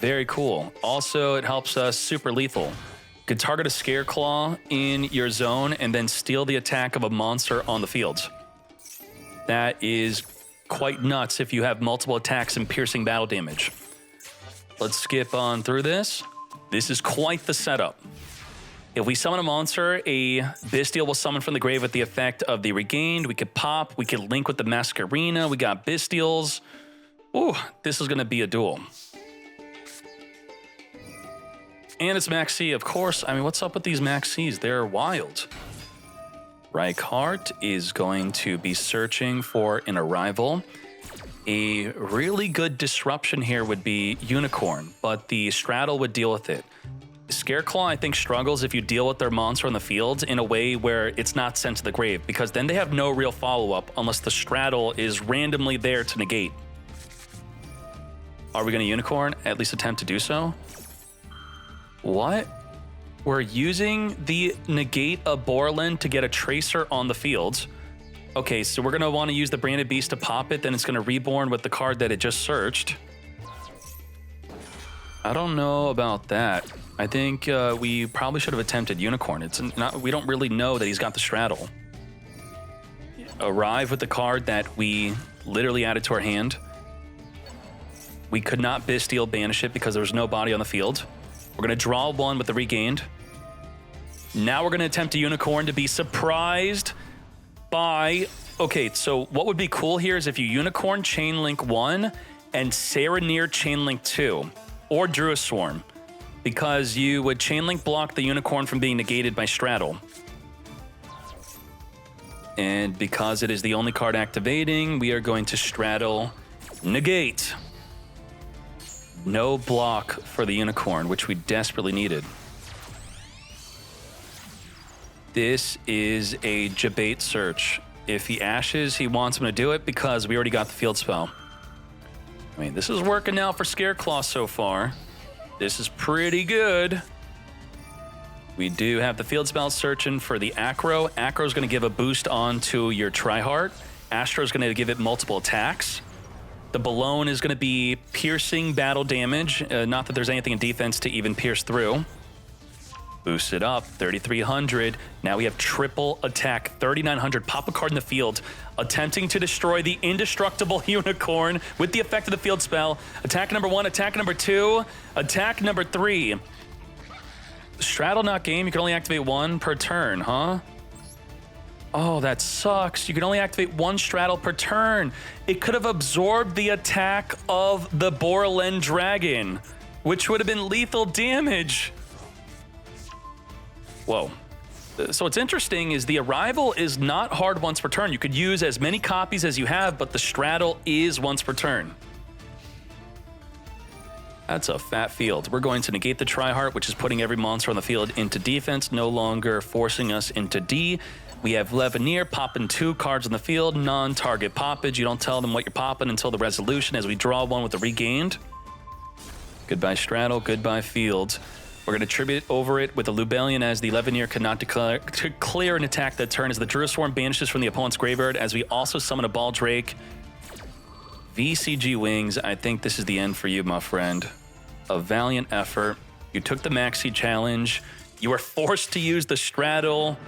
Very cool. Also, it helps us super lethal. You can target a Scareclaw in your zone and then steal the attack of a monster on the field. That is quite nuts if you have multiple attacks and piercing battle damage. Let's skip on through this. This is quite the setup. If we summon a monster, a Bestial will summon from the grave with the effect of the Regained. We could pop, we could link with the Masquerena. We got Bestials. Ooh, this is gonna be a duel. And it's Max C, of course. I mean, what's up with these Max Cs? They're wild. Rikka is going to be searching for an Arrival. A really good disruption here would be Unicorn, but the Straddle would deal with it. Scareclaw, I think, struggles if you deal with their monster on the field in a way where it's not sent to the grave, because then they have no real follow-up unless the Straddle is randomly there to negate. Are we going to Unicorn? At least attempt to do so? What? We're using the negate of Borland to get a Tracer on the field. Okay, so we're going to want to use the Branded Beast to pop it, then it's going to reborn with the card that it just searched. I don't know about that. I think we probably should have attempted Unicorn. It's not, we don't really know that he's got the Straddle. Arrive with the card that we literally added to our hand. We could not Bestial banish it because there was no body on the field. We're going to draw 1 with the Regained. Now we're going to attempt a Unicorn to be surprised by... Okay, so what would be cool here is if you Unicorn Chainlink 1 and Serenir Chainlink 2, or Druid Swarm, because you would Chainlink block the Unicorn from being negated by Straddle. And because it is the only card activating, we are going to Straddle negate. No block for the Unicorn, which we desperately needed. This is a Jabate search. If he ashes, he wants him to do it because we already got the field spell. I mean, this is working out for Scareclaw so far. This is pretty good. We do have the field spell searching for the Acro. Acro is going to give a boost onto your Tri-Heart. Astro is going to give it multiple attacks. The Balone is going to be piercing battle damage. Not that there's anything in defense to even pierce through. Boost it up, 3,300. Now we have triple attack, 3,900. Pop a card in the field, attempting to destroy the indestructible Unicorn with the effect of the field spell. Attack number 1, attack number 2, attack number 3. Straddle not game, you can only activate 1 per turn, huh? Oh, that sucks. You can only activate 1 Straddle per turn. It could have absorbed the attack of the Borland Dragon, which would have been lethal damage. Whoa. So what's interesting is the Arrival is not hard once per turn. You could use as many copies as you have, but the Straddle is once per turn. That's a fat field. We're going to negate the Tri-Heart, which is putting every monster on the field into defense, no longer forcing us into D. We have Leveneer popping 2 cards on the field, non-target poppage. You don't tell them what you're popping until the resolution as we draw 1 with the Regained. Goodbye Straddle, goodbye field. We're going to tribute over it with a Lubellion as the Leveneer cannot clear an attack that turn as the Druid Swarm banishes from the opponent's graveyard as we also summon a Baldrake. VCG Wings, I think this is the end for you, my friend. A valiant effort. You took the Maxi challenge. You were forced to use the straddle.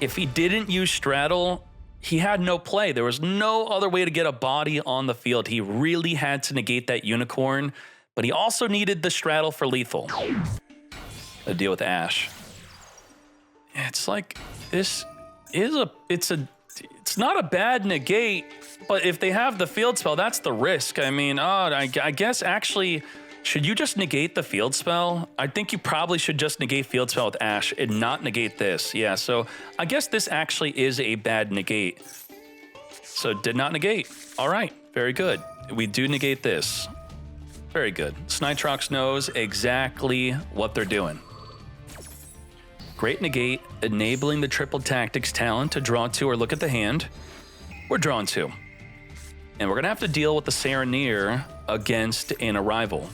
If he didn't use straddle, he had no play. There was no other way to get a body on the field. He really had to negate that unicorn, but he also needed the straddle for lethal. A deal with Ash. It's like, this is it's not a bad negate, but if they have the field spell, that's the risk. I mean, I guess actually, should you just negate the field spell? I think you probably should just negate field spell with Ash and not negate this. Yeah, so I guess this actually is a bad negate. So did not negate. All right, very good. We do negate this. Very good. Snitrox knows exactly what they're doing. Great negate, enabling the triple tactics talent to draw 2 or look at the hand. We're drawing 2. And we're gonna have to deal with the Sereneer against an Arrival.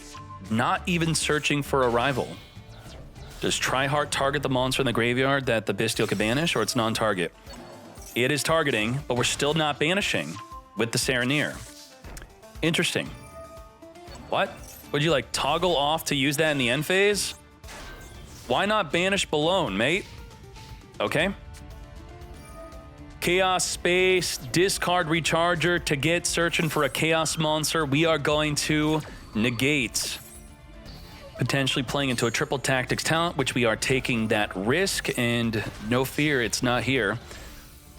Not even searching for Arrival. Does Tryhard target the monster in the graveyard that the Bestial can banish, or it's non-target? It is targeting, but we're still not banishing with the Sereneer. Interesting. What? Would you like toggle off to use that in the end phase? Why not banish Balone, mate? Okay. Chaos Space, discard Recharger to get searching for a Chaos monster. We are going to negate. Potentially playing into a triple tactics talent, which we are taking that risk, and no fear, it's not here.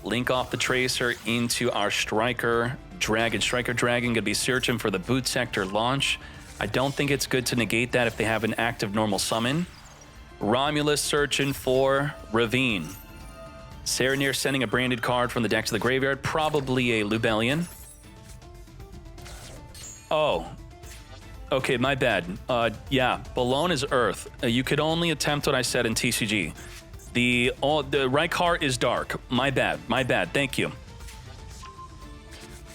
Link off the Tracer into our Striker Dragon. Striker Dragon gonna be searching for the boot sector launch. I don't think it's good to negate that if they have an active normal summon. Romulus searching for Ravine. Sereneer sending a branded card from the deck to the graveyard, probably a Lubellion. Oh, okay, my bad. Yeah, Balone is Earth. You could only attempt what I said in TCG. The Rikka is dark. My bad, thank you.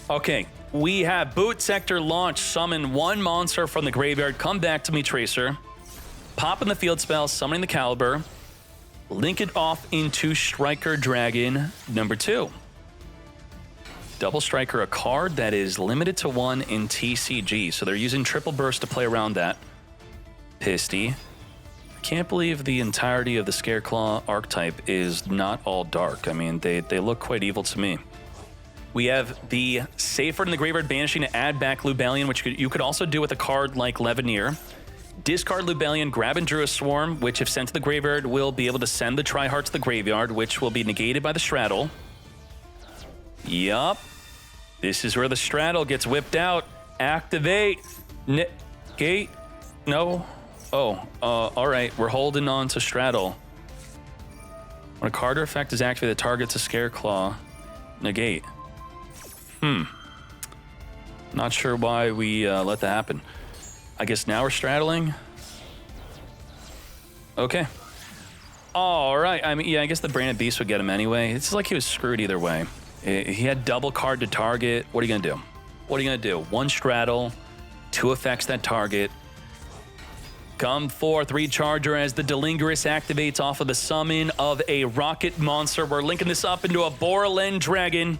Okay, we have Boot Sector launch, summon 1 monster from the graveyard, come back to me, Tracer. Pop in the field spell, summoning the Caliber. Link it off into Striker Dragon number 2. Double Striker, a card that is limited to 1 in TCG, so they're using Triple Burst to play around that. Pisty. I can't believe the entirety of the Scareclaw archetype is not all dark. I mean, they look quite evil to me. We have the Safer in the graveyard banishing to add back Lubellion, which you could also do with a card like Leveneer. Discard Lubellion, grab and drew a Swarm, which if sent to the graveyard will be able to send the Tryhard to the graveyard, which will be negated by the Straddle. Yup. This is where the Straddle gets whipped out. Activate. Negate. No. Oh, all right. We're holding on to Straddle. When a card or effect is activated that targets a Scareclaw, negate. Not sure why we let that happen. I guess now we're straddling. Okay. All right. I mean, yeah, I guess the Branded Beast would get him anyway. It's like he was screwed either way. He had double card to target. What are you going to do? What are you going to do? 1 straddle, 2 effects that target. Come forth, Recharger as the Delingerous activates off of the summon of a Rocket monster. We're linking this up into a Borland Dragon.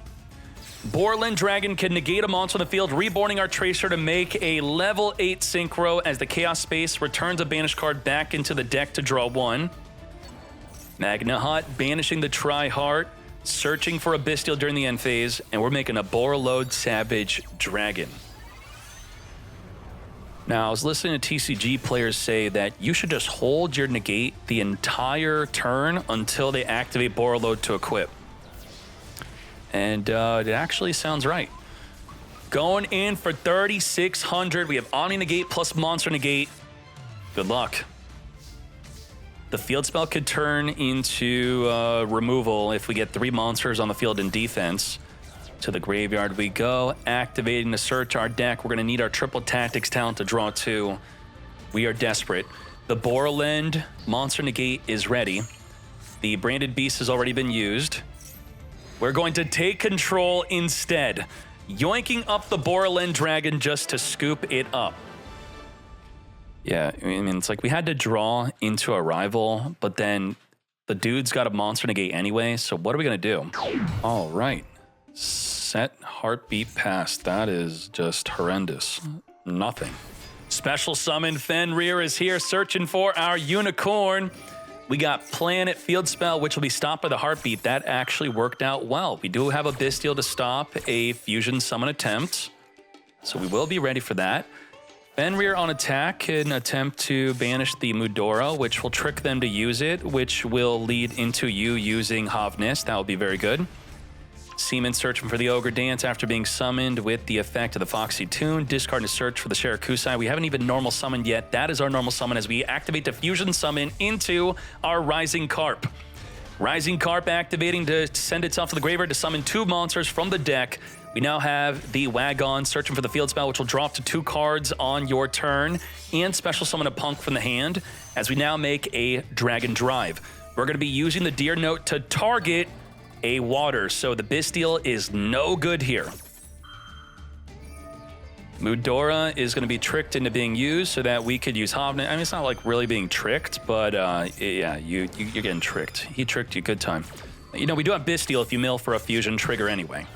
Borland Dragon can negate a monster on the field, reborning our Tracer to make a level 8 Synchro as the Chaos Space returns a banished card back into the deck to draw 1. Magna Hut banishing the Tryhard, searching for a Bestial during the end phase, and we're making a Borreload Savage Dragon. Now, I was listening to TCG players say that you should just hold your negate the entire turn until they activate Borreload to equip. And it actually sounds right. Going in for 3,600. We have Omni Negate plus Monster Negate. Good luck. The field spell could turn into removal if we get 3 monsters on the field in defense. To the graveyard we go, activating to search our deck. We're going to need our triple tactics talent to draw 2. We are desperate. The Borland Monster Negate is ready. The Branded Beast has already been used. We're going to take control instead, yoinking up the Borland Dragon just to scoop it up. Yeah, I mean, it's like we had to draw into a rival, but then the dude's got a Monster Negate anyway, so what are we going to do? All right. Set heartbeat past. That is just horrendous. Nothing. Special summon Fenrir is here searching for our unicorn. We got Planet Field Spell, which will be stopped by the heartbeat. That actually worked out well. We do have a Bestial to stop a fusion summon attempt, so we will be ready for that. Fenrir on attack can attempt to banish the Mudora, which will trick them to use it, which will lead into you using Havnis. That will be very good. Seaman searching for the Ogre Dance after being summoned with the effect of the Foxy Tune. Discard to search for the Shirakusai. We haven't even normal summoned yet. That is our normal summon as we activate the fusion summon into our Rising Carp. Rising Carp activating to send itself to the graveyard to summon 2 monsters from the deck. We now have the Wagon searching for the field spell, which will draw up to 2 cards on your turn, and special summon a Punk from the hand as we now make a Dragon Drive. We're going to be using the Deer Note to target a water, so the Bestial is no good here. Mudora is going to be tricked into being used so that we could use Havnet. I mean, it's not like really being tricked, but yeah, you're getting tricked. He tricked you, good time. You know, we do have Bestial if you mill for a fusion trigger anyway,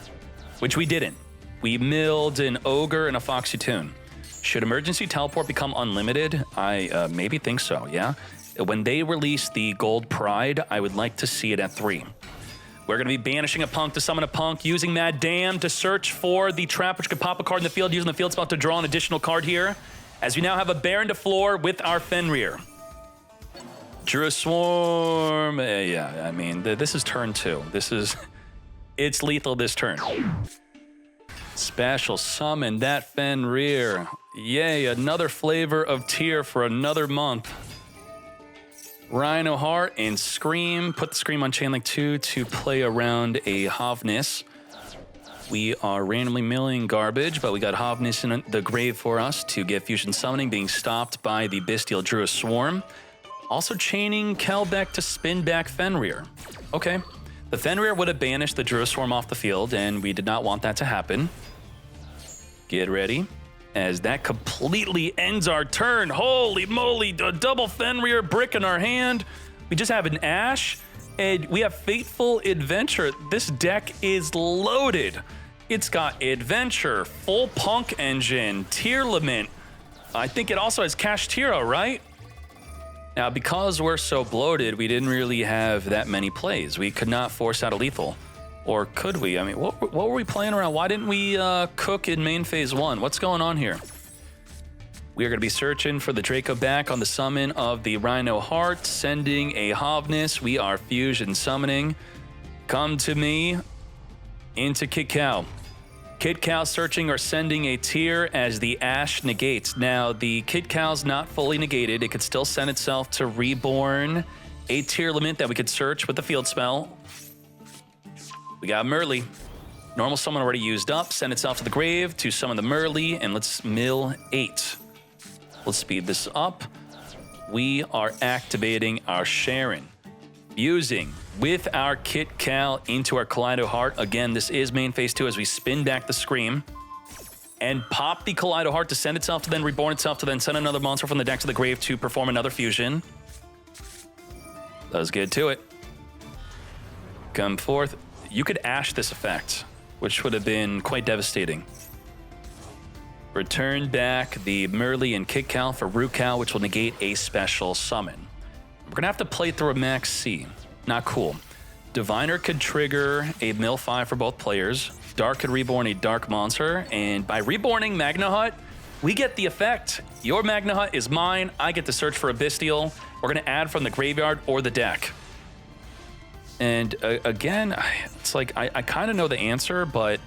which we didn't. We milled an Ogre and a Foxy Tune. Should Emergency Teleport become unlimited? I maybe think so, yeah? When they release the Gold Pride, I would like to see it at 3. We're going to be banishing a Punk to summon a Punk, using Mad Dam to search for the trap, which could pop a card in the field, using the field spell to draw an additional card here, as we now have a Baron to floor with our Fenrir. Drew a Swarm. Yeah, I mean, this is turn 2. It's lethal this turn. Special summon that Fenrir. Yay, another flavor of Tear for another month. Rhino Heart and Scream. Put the Scream on Chainlink 2 to play around a Havnis. We are randomly milling garbage, but we got Havnis in the grave for us to get Fusion Summoning, being stopped by the Bestial Druid Swarm. Also chaining Kelbeck to spin back Fenrir. Okay. The Fenrir would have banished the Druid Swarm off the field, and we did not want that to happen. Get ready, as that completely ends our turn. Holy moly, a double Fenrir brick in our hand. We just have an Ash, and we have Fateful Adventure. This deck is loaded. It's got Adventure, full Punk engine, Tearlament. I think it also has Kashtira, right? Now, because we're so bloated, we didn't really have that many plays. We could not force out a lethal. Or could we? I mean, what were we playing around? Why didn't we cook in main phase 1? What's going on here? We are going to be searching for the Draco back on the summon of the Rhino Heart, sending a Havnis. We are fusion summoning. Come to me into Kit Cow. Kit Cow searching or sending a Tear as the Ash negates. Now, the Kit Cow's not fully negated. It could still send itself to Reborn a Tearlament that we could search with the field spell. We got Merly. Normal summon already used up. Send itself to the grave to summon the Merly, and let's mill 8. Let's speed this up. We are activating our Sharon. Fusing with our Kit Cal into our Kaleido Heart. Again, this is main phase 2 as we spin back the Scream. And pop the Kaleido Heart to send itself to then reborn itself to then send another monster from the deck to the grave to perform another fusion. Let's get to it. Come forth. You could Ash this effect, which would have been quite devastating. Return back the Merly and Kit Cal for Root Cal, which will negate a special summon. We're going to have to play through a Max C. Not cool. Diviner could trigger a mill 5 for both players. Dark could reborn a Dark monster, and by reborning Magna Hut, we get the effect. Your Magna Hut is mine. I get to search for a Bestial. We're going to add from the graveyard or the deck. And again, it's like, I kind of know the answer, but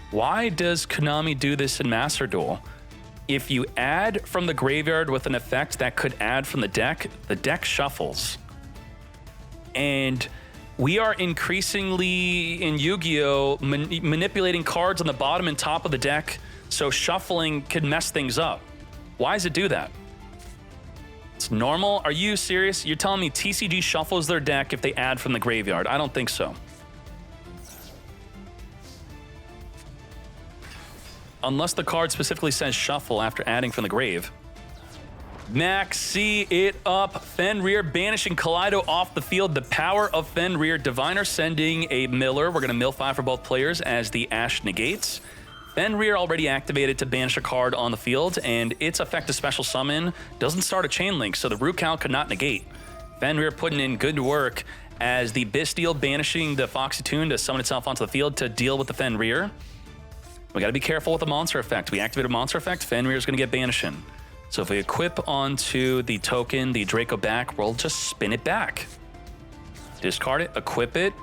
why does Konami do this in Master Duel? If you add from the graveyard with an effect that could add from the deck shuffles. And we are increasingly in Yu-Gi-Oh! Manipulating cards on the bottom and top of the deck, so shuffling can mess things up. Why does it do that? It's normal? Are you serious? You're telling me TCG shuffles their deck if they add from the graveyard? I don't think so. Unless the card specifically says shuffle after adding from the grave. Maxi it up. Fenrir banishing Kaleido off the field. The power of Fenrir. Diviner sending a Miller. We're going to mill 5 for both players as the Ash negates. Fenrir already activated to banish a card on the field, and its effective special summon doesn't start a chain link, so the root count could not negate. Fenrir putting in good work as the Bisteel banishing the Foxy Tune to summon itself onto the field to deal with the Fenrir. We got to be careful with the monster effect. We activate a monster effect, Fenrir is going to get banishing. So if we equip onto the token, the Draco back, we'll just spin it back. Discard it, equip it,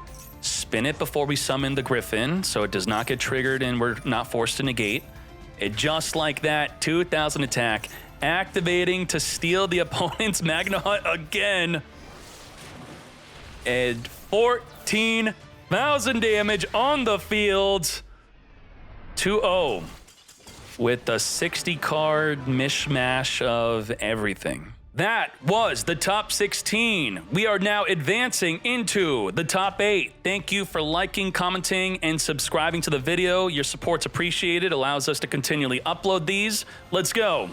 spin it before we summon the Griffin, so it does not get triggered and we're not forced to negate. It just like that, 2,000 attack, activating to steal the opponent's Magna Hut again. And 14,000 damage on the field. 2-0. With the 60-card mishmash of everything. That was the top 16. We are now advancing into the top 8. Thank you for liking, commenting, and subscribing to the video. Your support's appreciated, allows us to continually upload these. Let's go.